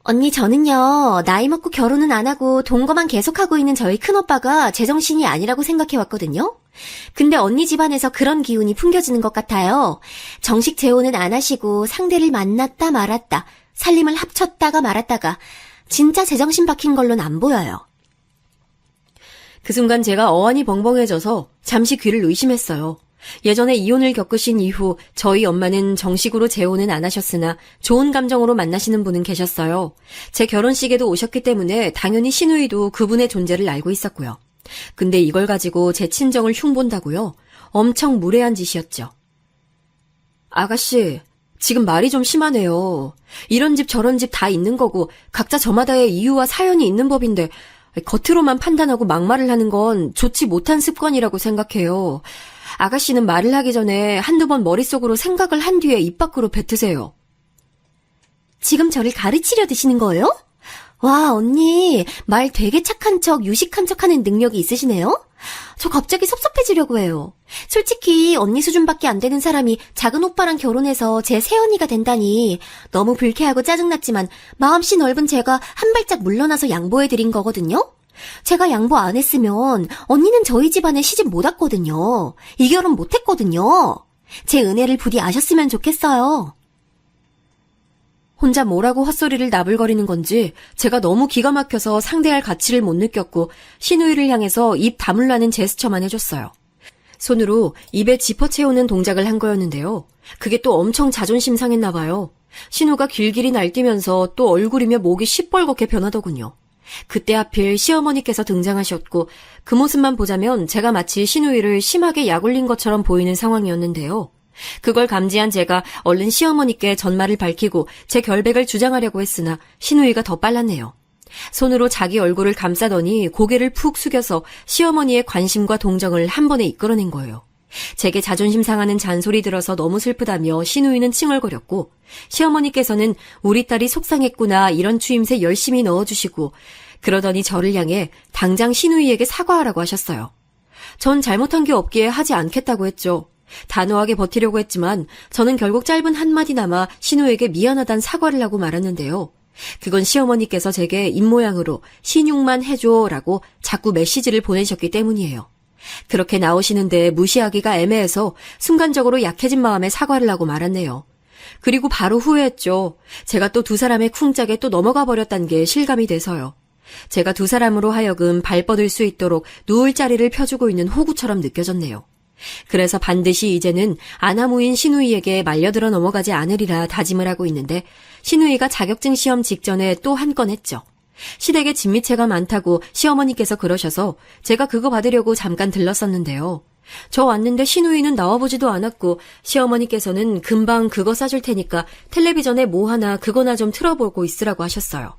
언니, 저는요, 나이 먹고 결혼은 안 하고 동거만 계속하고 있는 저희 큰오빠가 제정신이 아니라고 생각해왔거든요. 근데 언니 집안에서 그런 기운이 풍겨지는 것 같아요. 정식 재혼은 안 하시고 상대를 만났다 말았다, 살림을 합쳤다가 말았다가 진짜 제정신 박힌 걸로는 안 보여요. 그 순간 제가 어안이 벙벙해져서 잠시 귀를 의심했어요. 예전에 이혼을 겪으신 이후 저희 엄마는 정식으로 재혼은 안 하셨으나 좋은 감정으로 만나시는 분은 계셨어요. 제 결혼식에도 오셨기 때문에 당연히 신우이도 그분의 존재를 알고 있었고요. 근데 이걸 가지고 제 친정을 흉본다고요? 엄청 무례한 짓이었죠. 아가씨, 지금 말이 좀 심하네요. 이런 집 저런 집 다 있는 거고 각자 저마다의 이유와 사연이 있는 법인데 겉으로만 판단하고 막말을 하는 건 좋지 못한 습관이라고 생각해요. 아가씨는 말을 하기 전에 한두 번 머릿속으로 생각을 한 뒤에 입 밖으로 뱉으세요. 지금 저를 가르치려 드시는 거예요? 와, 언니, 말 되게 착한 척, 유식한 척 하는 능력이 있으시네요? 저 갑자기 섭섭해지려고 해요. 솔직히 언니 수준밖에 안 되는 사람이 작은 오빠랑 결혼해서 제 새언니가 된다니 너무 불쾌하고 짜증났지만 마음씨 넓은 제가 한 발짝 물러나서 양보해드린 거거든요? 제가 양보 안 했으면 언니는 저희 집안에 시집 못 왔거든요. 이 결혼 못 했거든요. 제 은혜를 부디 아셨으면 좋겠어요. 혼자 뭐라고 헛소리를 나불거리는 건지 제가 너무 기가 막혀서 상대할 가치를 못 느꼈고 신우이를 향해서 입 다물라는 제스처만 해줬어요. 손으로 입에 지퍼 채우는 동작을 한 거였는데요. 그게 또 엄청 자존심 상했나 봐요. 신우가 길길이 날뛰면서 또 얼굴이며 목이 시뻘겋게 변하더군요. 그때 하필 시어머니께서 등장하셨고 그 모습만 보자면 제가 마치 신우이를 심하게 약올린 것처럼 보이는 상황이었는데요. 그걸 감지한 제가 얼른 시어머니께 전말을 밝히고 제 결백을 주장하려고 했으나 신우이가 더 빨랐네요. 손으로 자기 얼굴을 감싸더니 고개를 푹 숙여서 시어머니의 관심과 동정을 한 번에 이끌어낸 거예요. 제게 자존심 상하는 잔소리 들어서 너무 슬프다며 신우이는 칭얼거렸고 시어머니께서는 우리 딸이 속상했구나 이런 추임새 열심히 넣어주시고 그러더니 저를 향해 당장 신우이에게 사과하라고 하셨어요. 전 잘못한 게 없기에 하지 않겠다고 했죠. 단호하게 버티려고 했지만 저는 결국 짧은 한마디나마 신우에게 미안하단 사과를 하고 말았는데요. 그건 시어머니께서 제게 입모양으로 신용만 해줘라고 자꾸 메시지를 보내셨기 때문이에요. 그렇게 나오시는데 무시하기가 애매해서 순간적으로 약해진 마음에 사과를 하고 말았네요. 그리고 바로 후회했죠. 제가 또 두 사람의 쿵짝에 또 넘어가 버렸단 게 실감이 돼서요. 제가 두 사람으로 하여금 발 뻗을 수 있도록 누울 자리를 펴주고 있는 호구처럼 느껴졌네요. 그래서 반드시 이제는 아나무인 신우이에게 말려들어 넘어가지 않으리라 다짐을 하고 있는데 신우이가 자격증 시험 직전에 또 한 건 했죠. 시댁에 진미채가 많다고 시어머니께서 그러셔서 제가 그거 받으려고 잠깐 들렀었는데요. 저 왔는데 신우이는 나와보지도 않았고 시어머니께서는 금방 그거 싸줄 테니까 텔레비전에 뭐 하나 그거나 좀 틀어보고 있으라고 하셨어요.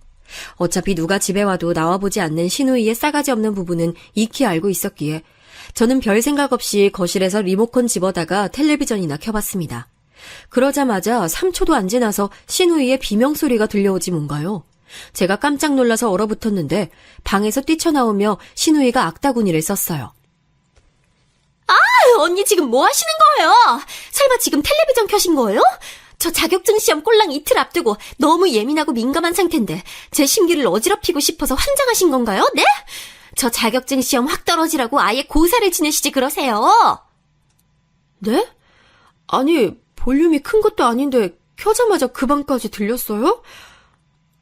어차피 누가 집에 와도 나와보지 않는 신우이의 싸가지 없는 부분은 익히 알고 있었기에 저는 별 생각 없이 거실에서 리모컨 집어다가 텔레비전이나 켜봤습니다. 그러자마자 3초도 안 지나서 신우이의 비명소리가 들려오지 뭔가요. 제가 깜짝 놀라서 얼어붙었는데 방에서 뛰쳐나오며 신우이가 악다구니를 썼어요. 언니 지금 뭐 하시는 거예요? 설마 지금 텔레비전 켜신 거예요? 저 자격증 시험 꼴랑 이틀 앞두고 너무 예민하고 민감한 상태인데 제 심기를 어지럽히고 싶어서 환장하신 건가요? 네? 저 자격증 시험 확 떨어지라고 아예 고사를 지내시지 그러세요. 네? 아니, 볼륨이 큰 것도 아닌데 켜자마자 그 방까지 들렸어요?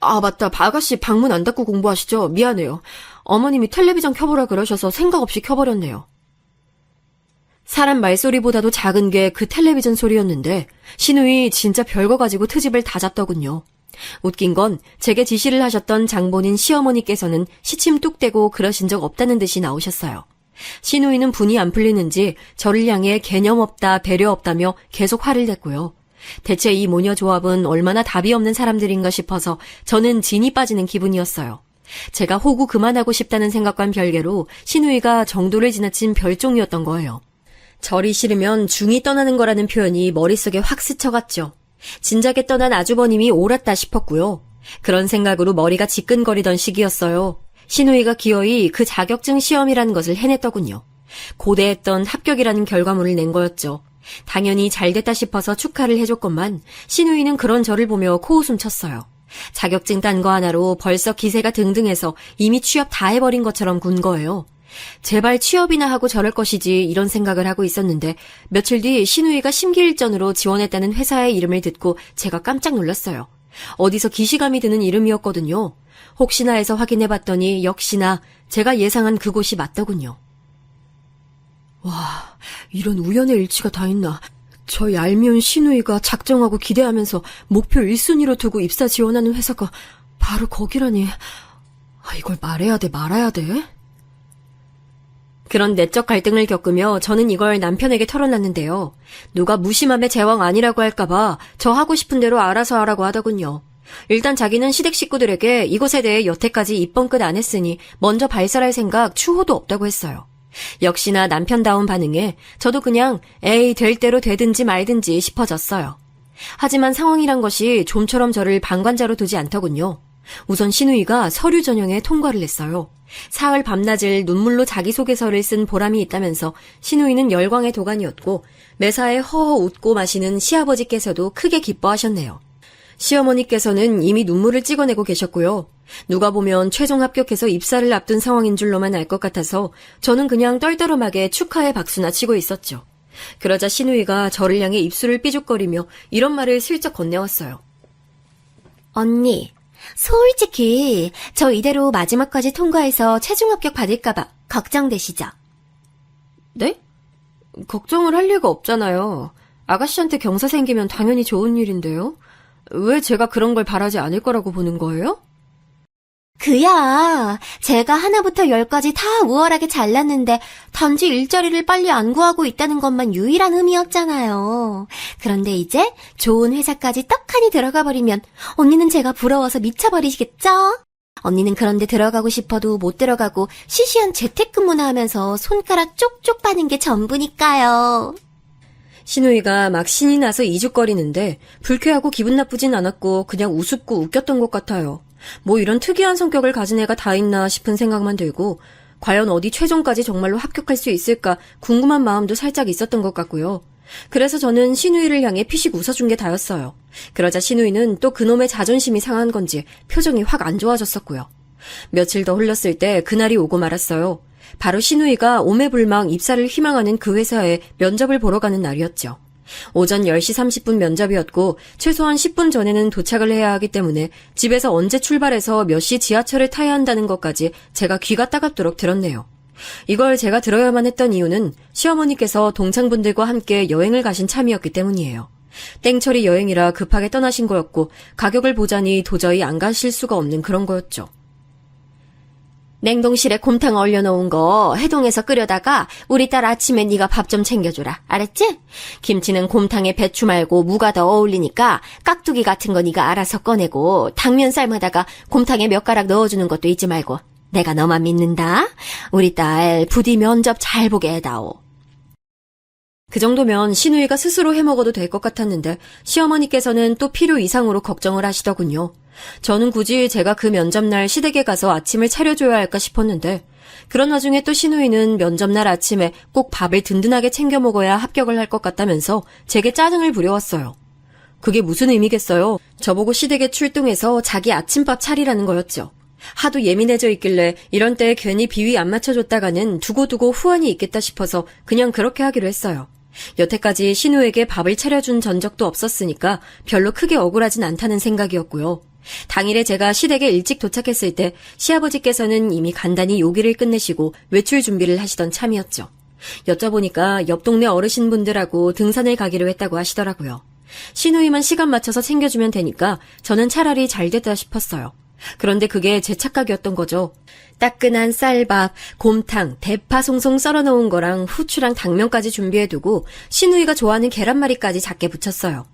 아, 맞다. 아가씨 방문 안 닫고 공부하시죠? 미안해요. 어머님이 텔레비전 켜보라 그러셔서 생각 없이 켜버렸네요. 사람 말소리보다도 작은 게 그 텔레비전 소리였는데 신우이 진짜 별거 가지고 트집을 다 잡더군요. 웃긴 건 제게 지시를 하셨던 장본인 시어머니께서는 시침 뚝 떼고 그러신 적 없다는 듯이 나오셨어요. 신우이는 분이 안 풀리는지 저를 향해 개념 없다, 배려 없다며 계속 화를 냈고요. 대체 이 모녀 조합은 얼마나 답이 없는 사람들인가 싶어서 저는 진이 빠지는 기분이었어요. 제가 호구 그만하고 싶다는 생각과는 별개로 신우이가 정도를 지나친 별종이었던 거예요. 절이 싫으면 중이 떠나는 거라는 표현이 머릿속에 확 스쳐갔죠. 진작에 떠난 아주버님이 옳았다 싶었고요. 그런 생각으로 머리가 지끈거리던 시기였어요. 신우이가 기어이 그 자격증 시험이라는 것을 해냈더군요. 고대했던 합격이라는 결과물을 낸 거였죠. 당연히 잘됐다 싶어서 축하를 해줬건만 신우이는 그런 저를 보며 코웃음 쳤어요. 자격증 딴 거 하나로 벌써 기세가 등등해서 이미 취업 다 해버린 것처럼 군 거예요. 제발 취업이나 하고 저럴 것이지 이런 생각을 하고 있었는데 며칠 뒤 신우이가 심기일전으로 지원했다는 회사의 이름을 듣고 제가 깜짝 놀랐어요. 어디서 기시감이 드는 이름이었거든요. 혹시나 해서 확인해봤더니 역시나 제가 예상한 그곳이 맞더군요. 와, 이런 우연의 일치가 다 있나. 저 얄미운 신우이가 작정하고 기대하면서 목표 1순위로 두고 입사 지원하는 회사가 바로 거기라니. 이걸 말해야 돼, 말아야 돼? 그런 내적 갈등을 겪으며 저는 이걸 남편에게 털어놨는데요. 누가 무심함의 제왕 아니라고 할까봐 저 하고 싶은 대로 알아서 하라고 하더군요. 일단 자기는 시댁 식구들에게 이것에 대해 여태까지 입번끝 안 했으니 먼저 발설할 생각 추호도 없다고 했어요. 역시나 남편다운 반응에 저도 그냥 에이 될 대로 되든지 말든지 싶어졌어요. 하지만 상황이란 것이 좀처럼 저를 방관자로 두지 않더군요. 우선 신우이가 서류 전형에 통과를 했어요. 사흘 밤낮을 눈물로 자기소개서를 쓴 보람이 있다면서 신우이는 열광의 도가니였고 매사에 허허 웃고 마시는 시아버지께서도 크게 기뻐하셨네요. 시어머니께서는 이미 눈물을 찍어내고 계셨고요. 누가 보면 최종 합격해서 입사를 앞둔 상황인 줄로만 알 것 같아서 저는 그냥 떨떠름하게 축하의 박수나 치고 있었죠. 그러자 신우이가 저를 향해 입술을 삐죽거리며 이런 말을 슬쩍 건네왔어요. 언니, 솔직히 저 이대로 마지막까지 통과해서 최종 합격 받을까봐 걱정되시죠? 네? 걱정을 할 리가 없잖아요. 아가씨한테 경사 생기면 당연히 좋은 일인데요. 왜 제가 그런 걸 바라지 않을 거라고 보는 거예요? 그야, 제가 하나부터 열까지 다 우월하게 잘났는데 단지 일자리를 빨리 안 구하고 있다는 것만 유일한 흠이었잖아요. 그런데 이제 좋은 회사까지 떡하니 들어가 버리면 언니는 제가 부러워서 미쳐버리시겠죠? 언니는 그런데 들어가고 싶어도 못 들어가고 시시한 재택근무나 하면서 손가락 쪽쪽 빠는 게 전부니까요. 신우이가 막 신이 나서 이죽거리는데 불쾌하고 기분 나쁘진 않았고 그냥 우습고 웃겼던 것 같아요. 뭐 이런 특이한 성격을 가진 애가 다 있나 싶은 생각만 들고 과연 어디 최종까지 정말로 합격할 수 있을까 궁금한 마음도 살짝 있었던 것 같고요. 그래서 저는 신우이를 향해 피식 웃어준 게 다였어요. 그러자 신우이는 또 그놈의 자존심이 상한 건지 표정이 확 안 좋아졌었고요. 며칠 더 흘렀을 때 그날이 오고 말았어요. 바로 신우이가 오매불망 입사를 희망하는 그 회사에 면접을 보러 가는 날이었죠. 오전 10시 30분 면접이었고 최소한 10분 전에는 도착을 해야 하기 때문에 집에서 언제 출발해서 몇 시 지하철을 타야 한다는 것까지 제가 귀가 따갑도록 들었네요. 이걸 제가 들어야만 했던 이유는 시어머니께서 동창분들과 함께 여행을 가신 참이었기 때문이에요. 땡처리 여행이라 급하게 떠나신 거였고 가격을 보자니 도저히 안 가실 수가 없는 그런 거였죠. 냉동실에 곰탕 얼려놓은 거 해동해서 끓여다가 우리 딸 아침에 네가 밥 좀 챙겨주라. 알았지? 김치는 곰탕에 배추 말고 무가 더 어울리니까 깍두기 같은 거 네가 알아서 꺼내고 당면 삶아다가 곰탕에 몇 가락 넣어주는 것도 잊지 말고. 내가 너만 믿는다. 우리 딸 부디 면접 잘 보게 해다오. 그 정도면 신우이가 스스로 해먹어도 될 것 같았는데 시어머니께서는 또 필요 이상으로 걱정을 하시더군요. 저는 굳이 제가 그 면접날 시댁에 가서 아침을 차려줘야 할까 싶었는데 그런 와중에 또 신우이는 면접날 아침에 꼭 밥을 든든하게 챙겨 먹어야 합격을 할 것 같다면서 제게 짜증을 부려왔어요. 그게 무슨 의미겠어요? 저보고 시댁에 출동해서 자기 아침밥 차리라는 거였죠. 하도 예민해져 있길래 이런 때 괜히 비위 안 맞춰줬다가는 두고두고 후환이 있겠다 싶어서 그냥 그렇게 하기로 했어요. 여태까지 신우에게 밥을 차려준 전적도 없었으니까 별로 크게 억울하진 않다는 생각이었고요. 당일에 제가 시댁에 일찍 도착했을 때 시아버지께서는 이미 간단히 요기를 끝내시고 외출 준비를 하시던 참이었죠. 여쭤보니까 옆 동네 어르신분들하고 등산을 가기로 했다고 하시더라고요. 신우이만 시간 맞춰서 챙겨주면 되니까 저는 차라리 잘 됐다 싶었어요. 그런데 그게 제 착각이었던 거죠. 따끈한 쌀밥, 곰탕, 대파 송송 썰어놓은 거랑 후추랑 당면까지 준비해두고 신우이가 좋아하는 계란말이까지 작게 부쳤어요.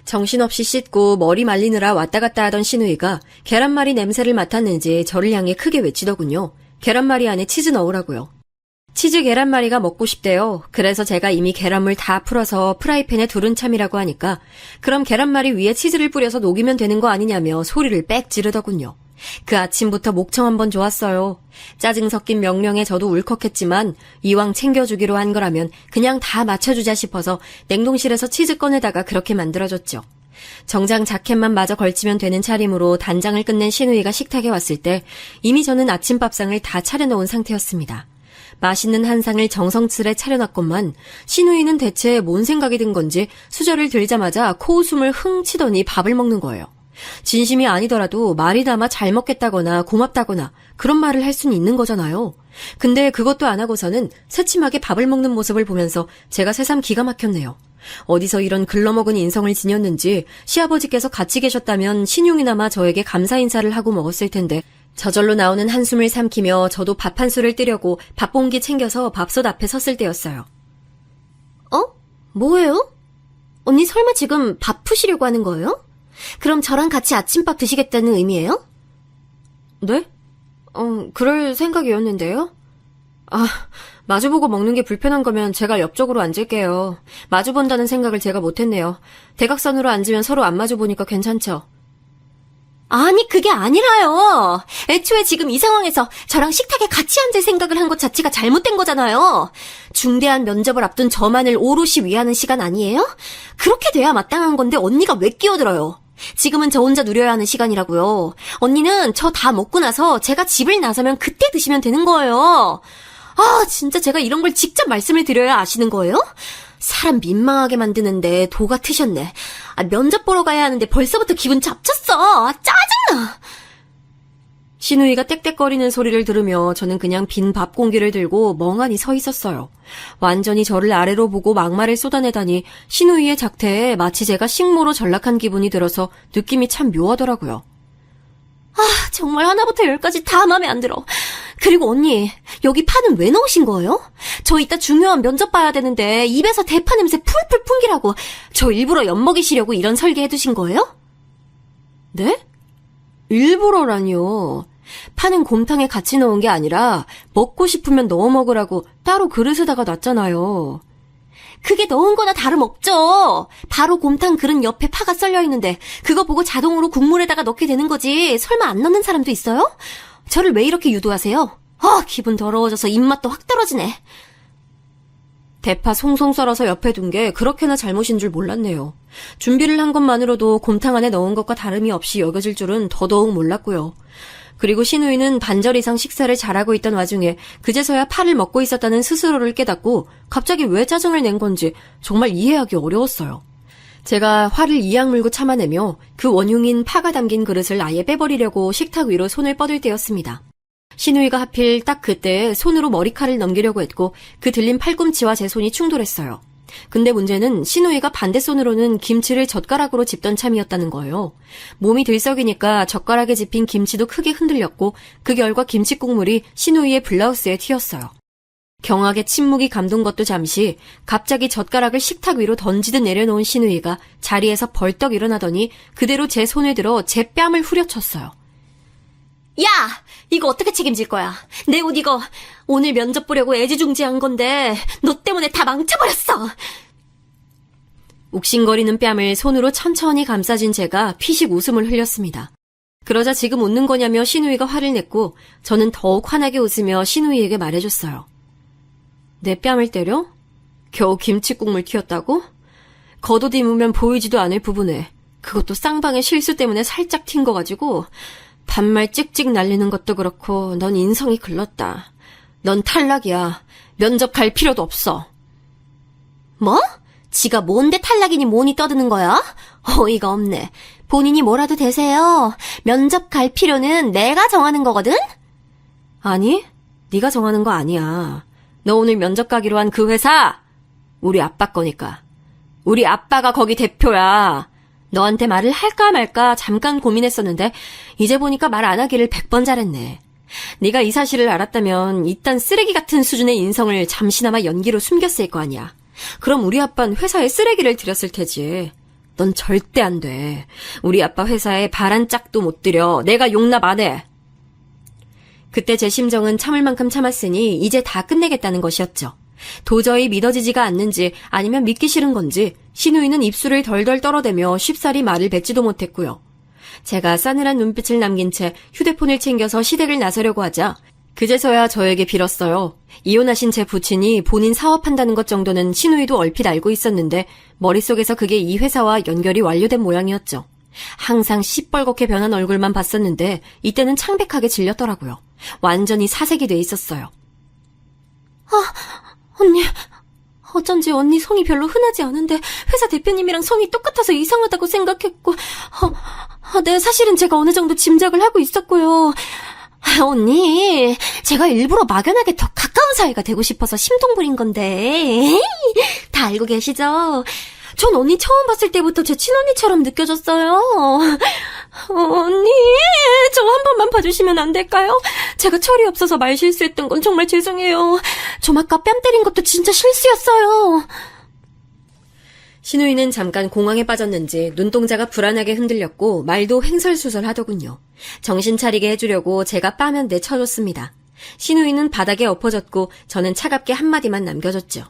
정신없이 씻고 머리 말리느라 왔다 갔다 하던 신우이가 계란말이 냄새를 맡았는지 저를 향해 크게 외치더군요. 계란말이 안에 치즈 넣으라고요. 치즈 계란말이가 먹고 싶대요. 그래서 제가 이미 계란물 다 풀어서 프라이팬에 두른 참이라고 하니까 그럼 계란말이 위에 치즈를 뿌려서 녹이면 되는 거 아니냐며 소리를 빽 지르더군요. 그 아침부터 목청 한번 좋았어요. 짜증 섞인 명령에 저도 울컥했지만 이왕 챙겨주기로 한 거라면 그냥 다 맞춰주자 싶어서 냉동실에서 치즈 꺼내다가 그렇게 만들어줬죠. 정장 자켓만 마저 걸치면 되는 차림으로 단장을 끝낸 신우이가 식탁에 왔을 때 이미 저는 아침밥상을 다 차려놓은 상태였습니다. 맛있는 한 상을 정성스레 차려놨건만 신우이는 대체 뭔 생각이 든 건지 수저를 들자마자 코웃음을 흥 치더니 밥을 먹는 거예요. 진심이 아니더라도 말이 담아 잘 먹겠다거나 고맙다거나 그런 말을 할 수는 있는 거잖아요. 근데 그것도 안 하고서는 새침하게 밥을 먹는 모습을 보면서 제가 새삼 기가 막혔네요. 어디서 이런 글러먹은 인성을 지녔는지 시아버지께서 같이 계셨다면 신용이나마 저에게 감사 인사를 하고 먹었을 텐데 저절로 나오는 한숨을 삼키며 저도 밥 한 술을 뜨려고 밥봉기 챙겨서 밥솥 앞에 섰을 때였어요. 뭐예요? 언니 설마 지금 밥 푸시려고 하는 거예요? 그럼 저랑 같이 아침밥 드시겠다는 의미예요? 네? 그럴 생각이었는데요? 마주보고 먹는 게 불편한 거면 제가 옆쪽으로 앉을게요. 마주본다는 생각을 제가 못했네요. 대각선으로 앉으면 서로 안 마주보니까 괜찮죠? 아니, 그게 아니라요. 애초에 지금 이 상황에서 저랑 식탁에 같이 앉을 생각을 한 것 자체가 잘못된 거잖아요. 중대한 면접을 앞둔 저만을 오롯이 위하는 시간 아니에요? 그렇게 돼야 마땅한 건데 언니가 왜 끼어들어요? 지금은 저 혼자 누려야 하는 시간이라고요. 언니는 저 다 먹고 나서 제가 집을 나서면 그때 드시면 되는 거예요. 진짜 제가 이런 걸 직접 말씀을 드려야 아시는 거예요? 사람 민망하게 만드는데 도가 트셨네. 면접 보러 가야 하는데 벌써부터 기분 잡쳤어. 짜증나. 신우이가 떽떽거리는 소리를 들으며 저는 그냥 빈 밥 공기를 들고 멍하니 서 있었어요. 완전히 저를 아래로 보고 막말을 쏟아내다니 신우이의 작태에 마치 제가 식모로 전락한 기분이 들어서 느낌이 참 묘하더라고요. 정말 하나부터 열까지 다 마음에 안 들어. 그리고 언니, 여기 파는 왜 넣으신 거예요? 저 이따 중요한 면접 봐야 되는데 입에서 대파 냄새 풀풀 풍기라고 저 일부러 엿먹이시려고 이런 설계 해두신 거예요? 네? 일부러라니요. 파는 곰탕에 같이 넣은 게 아니라 먹고 싶으면 넣어 먹으라고 따로 그릇에다가 놨잖아요. 그게 넣은 거나 다름없죠. 바로 곰탕 그릇 옆에 파가 썰려 있는데 그거 보고 자동으로 국물에다가 넣게 되는 거지. 설마 안 넣는 사람도 있어요? 저를 왜 이렇게 유도하세요? 기분 더러워져서 입맛도 확 떨어지네. 대파 송송 썰어서 옆에 둔 게 그렇게나 잘못인 줄 몰랐네요. 준비를 한 것만으로도 곰탕 안에 넣은 것과 다름이 없이 여겨질 줄은 더더욱 몰랐고요. 그리고 신우이는 반절 이상 식사를 잘하고 있던 와중에 그제서야 파를 먹고 있었다는 스스로를 깨닫고 갑자기 왜 짜증을 낸 건지 정말 이해하기 어려웠어요. 제가 화를 이악 물고 참아내며 그 원흉인 파가 담긴 그릇을 아예 빼버리려고 식탁 위로 손을 뻗을 때였습니다. 신우이가 하필 딱 그때 손으로 머리칼을 넘기려고 했고 그 들린 팔꿈치와 제 손이 충돌했어요. 근데 문제는 신우이가 반대 손으로는 김치를 젓가락으로 집던 참이었다는 거예요. 몸이 들썩이니까 젓가락에 집힌 김치도 크게 흔들렸고 그 결과 김치 국물이 신우이의 블라우스에 튀었어요. 경악에 침묵이 감돈 것도 잠시 갑자기 젓가락을 식탁 위로 던지듯 내려놓은 신우이가 자리에서 벌떡 일어나더니 그대로 제 손을 들어 제 뺨을 후려쳤어요. 야! 이거 어떻게 책임질 거야? 내 옷 이거 오늘 면접 보려고 애지중지한 건데 너 때문에 다 망쳐버렸어. 욱신거리는 뺨을 손으로 천천히 감싸진 제가 피식 웃음을 흘렸습니다. 그러자 지금 웃는 거냐며 신우이가 화를 냈고 저는 더욱 환하게 웃으며 신우이에게 말해줬어요. 내 뺨을 때려? 겨우 김치국물 튀었다고? 겉옷 입으면 보이지도 않을 부분에 그것도 쌍방의 실수 때문에 살짝 튄 거 가지고 반말 찍찍 날리는 것도 그렇고 넌 인성이 글렀다. 넌 탈락이야. 면접 갈 필요도 없어. 뭐? 지가 뭔데 탈락이니 뭐니 떠드는 거야? 어이가 없네. 본인이 뭐라도 되세요. 면접 갈 필요는 내가 정하는 거거든? 아니, 네가 정하는 거 아니야. 너 오늘 면접 가기로 한 그 회사 우리 아빠 거니까. 우리 아빠가 거기 대표야. 너한테 말을 할까 말까 잠깐 고민했었는데 이제 보니까 말 안 하기를 100번 잘했네. 네가 이 사실을 알았다면 이딴 쓰레기 같은 수준의 인성을 잠시나마 연기로 숨겼을 거 아니야. 그럼 우리 아빠는 회사에 쓰레기를 들였을 테지. 넌 절대 안 돼. 우리 아빠 회사에 발 한 짝도 못 들여. 내가 용납 안 해. 그때 제 심정은 참을 만큼 참았으니 이제 다 끝내겠다는 것이었죠. 도저히 믿어지지가 않는지 아니면 믿기 싫은 건지 신우이는 입술을 덜덜 떨어대며 쉽사리 말을 뱉지도 못했고요. 제가 싸늘한 눈빛을 남긴 채 휴대폰을 챙겨서 시댁을 나서려고 하자 그제서야 저에게 빌었어요. 이혼하신 제 부친이 본인 사업한다는 것 정도는 신우이도 얼핏 알고 있었는데 머릿속에서 그게 이 회사와 연결이 완료된 모양이었죠. 항상 시뻘겋게 변한 얼굴만 봤었는데 이때는 창백하게 질렸더라고요. 완전히 사색이 돼 있었어요. 언니, 어쩐지 언니 성이 별로 흔하지 않은데 회사 대표님이랑 성이 똑같아서 이상하다고 생각했고 네, 사실은 제가 어느 정도 짐작을 하고 있었고요. 언니, 제가 일부러 막연하게 더 가까운 사이가 되고 싶어서 심동 부린 건데 다 알고 계시죠? 전 언니 처음 봤을 때부터 제 친언니처럼 느껴졌어요. 언니, 저 한 번만 봐주시면 안 될까요? 제가 철이 없어서 말 실수했던 건 정말 죄송해요. 좀 아까 뺨 때린 것도 진짜 실수였어요. 신우이는 잠깐 공황에 빠졌는지 눈동자가 불안하게 흔들렸고 말도 횡설수설하더군요. 정신 차리게 해주려고 제가 빠면대 쳐줬습니다. 신우이는 바닥에 엎어졌고 저는 차갑게 한마디만 남겨줬죠.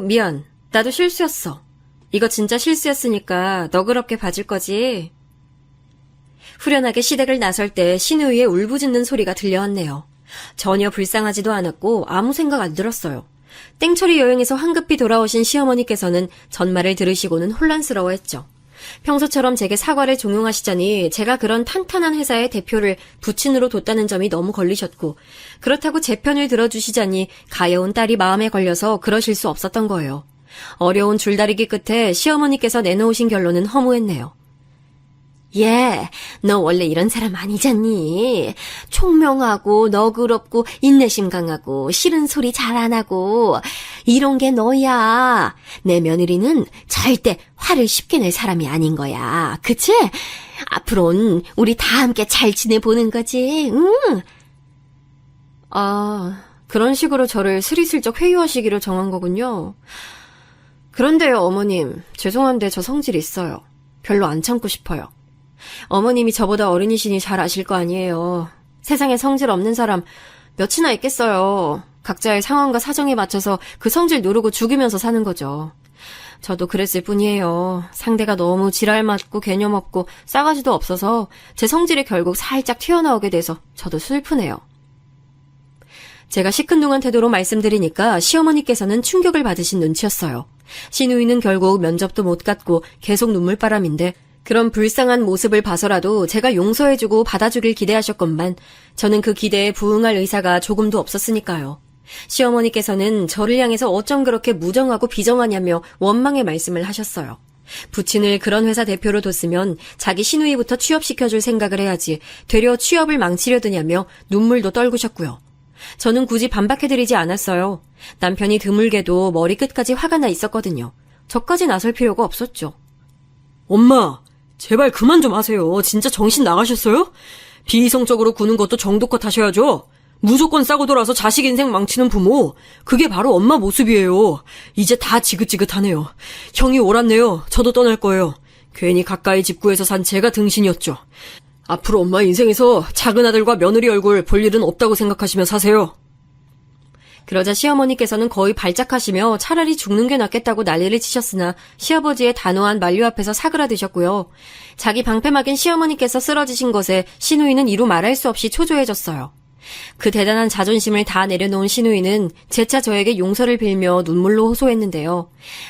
미안. 나도 실수였어. 이거 진짜 실수였으니까 너그럽게 봐줄 거지? 후련하게 시댁을 나설 때 신우이의 울부짖는 소리가 들려왔네요. 전혀 불쌍하지도 않았고 아무 생각 안 들었어요. 땡처리 여행에서 황급히 돌아오신 시어머니께서는 전말을 들으시고는 혼란스러워했죠. 평소처럼 제게 사과를 종용하시자니 제가 그런 탄탄한 회사의 대표를 부친으로 뒀다는 점이 너무 걸리셨고, 그렇다고 제 편을 들어주시자니 가여운 딸이 마음에 걸려서 그러실 수 없었던 거예요. 어려운 줄다리기 끝에 시어머니께서 내놓으신 결론은 허무했네요. 얘, 너 원래 이런 사람 아니잖니? 총명하고 너그럽고 인내심 강하고 싫은 소리 잘 안 하고 이런 게 너야. 내 며느리는 절대 화를 쉽게 낼 사람이 아닌 거야. 그치? 앞으로는 우리 다 함께 잘 지내보는 거지. 응? 그런 식으로 저를 스리슬쩍 회유하시기로 정한 거군요. 그런데요, 어머님. 죄송한데 저 성질 있어요. 별로 안 참고 싶어요. 어머님이 저보다 어른이시니 잘 아실 거 아니에요. 세상에 성질 없는 사람 몇이나 있겠어요. 각자의 상황과 사정에 맞춰서 그 성질 누르고 죽이면서 사는 거죠. 저도 그랬을 뿐이에요. 상대가 너무 지랄 맞고 개념 없고 싸가지도 없어서 제 성질이 결국 살짝 튀어나오게 돼서 저도 슬프네요. 제가 시큰둥한 태도로 말씀드리니까 시어머니께서는 충격을 받으신 눈치였어요. 신우이는 결국 면접도 못 갔고 계속 눈물바람인데 그런 불쌍한 모습을 봐서라도 제가 용서해주고 받아주길 기대하셨건만 저는 그 기대에 부응할 의사가 조금도 없었으니까요. 시어머니께서는 저를 향해서 어쩜 그렇게 무정하고 비정하냐며 원망의 말씀을 하셨어요. 부친을 그런 회사 대표로 뒀으면 자기 시누이부터 취업시켜줄 생각을 해야지 되려 취업을 망치려 드냐며 눈물도 떨구셨고요. 저는 굳이 반박해드리지 않았어요. 남편이 드물게도 머리끝까지 화가 나 있었거든요. 저까지 나설 필요가 없었죠. 엄마, 제발 그만 좀 하세요. 진짜 정신 나가셨어요? 비이성적으로 구는 것도 정도껏 하셔야죠. 무조건 싸고 돌아서 자식 인생 망치는 부모, 그게 바로 엄마 모습이에요. 이제 다 지긋지긋하네요. 형이 옳았네요. 저도 떠날 거예요. 괜히 가까이 집 구해서 산 제가 등신이었죠. 앞으로 엄마 인생에서 작은 아들과 며느리 얼굴 볼 일은 없다고 생각하시며 사세요. 그러자 시어머니께서는 거의 발작하시며 차라리 죽는 게 낫겠다고 난리를 치셨으나 시아버지의 단호한 만류 앞에서 사그라드셨고요. 자기 방패막인 시어머니께서 쓰러지신 것에 시누이는 이루 말할 수 없이 초조해졌어요. 그 대단한 자존심을 다 내려놓은 시누이는 재차 저에게 용서를 빌며 눈물로 호소했는데요.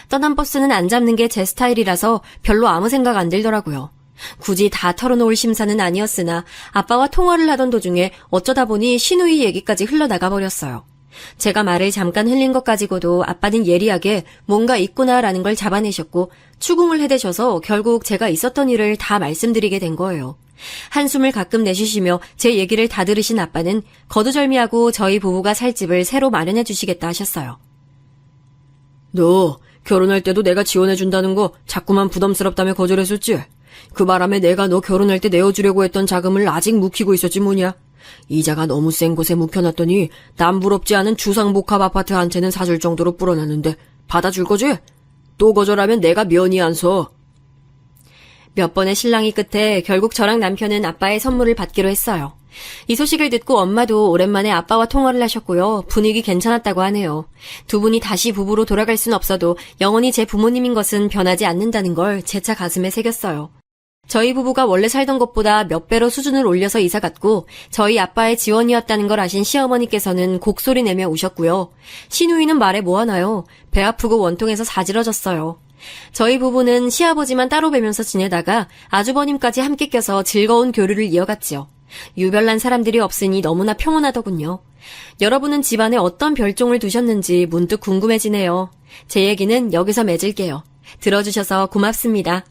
떠난 버스는 안 잡는 게 제 스타일이라서 별로 아무 생각 안 들더라고요. 굳이 다 털어놓을 심사는 아니었으나 아빠와 통화를 하던 도중에 어쩌다 보니 시누이 얘기까지 흘러나가 버렸어요. 제가 말을 잠깐 흘린 것 가지고도 아빠는 예리하게 뭔가 있구나라는 걸 잡아내셨고 추궁을 해대셔서 결국 제가 있었던 일을 다 말씀드리게 된 거예요. 한숨을 가끔 내쉬시며 제 얘기를 다 들으신 아빠는 거두절미하고 저희 부부가 살 집을 새로 마련해 주시겠다 하셨어요. 너 결혼할 때도 내가 지원해준다는 거 자꾸만 부담스럽다며 거절했었지? 그 바람에 내가 너 결혼할 때 내어주려고 했던 자금을 아직 묵히고 있었지 뭐냐? 이자가 너무 센 곳에 묵혀놨더니 남부럽지 않은 주상복합 아파트 한 채는 사줄 정도로 불어났는데 받아줄 거지? 또 거절하면 내가 면이 안 서. 몇 번의 실랑이 끝에 결국 저랑 남편은 아빠의 선물을 받기로 했어요. 이 소식을 듣고 엄마도 오랜만에 아빠와 통화를 하셨고요. 분위기 괜찮았다고 하네요. 두 분이 다시 부부로 돌아갈 순 없어도 영원히 제 부모님인 것은 변하지 않는다는 걸 재차 가슴에 새겼어요. 저희 부부가 원래 살던 곳보다 몇 배로 수준을 올려서 이사 갔고 저희 아빠의 지원이었다는 걸 아신 시어머니께서는 곡소리 내며 우셨고요. 시누이는 말해 뭐하나요? 배 아프고 원통해서 사지러졌어요. 저희 부부는 시아버지만 따로 뵈면서 지내다가 아주버님까지 함께 껴서 즐거운 교류를 이어갔지요. 유별난 사람들이 없으니 너무나 평온하더군요. 여러분은 집안에 어떤 별종을 두셨는지 문득 궁금해지네요. 제 얘기는 여기서 맺을게요. 들어주셔서 고맙습니다.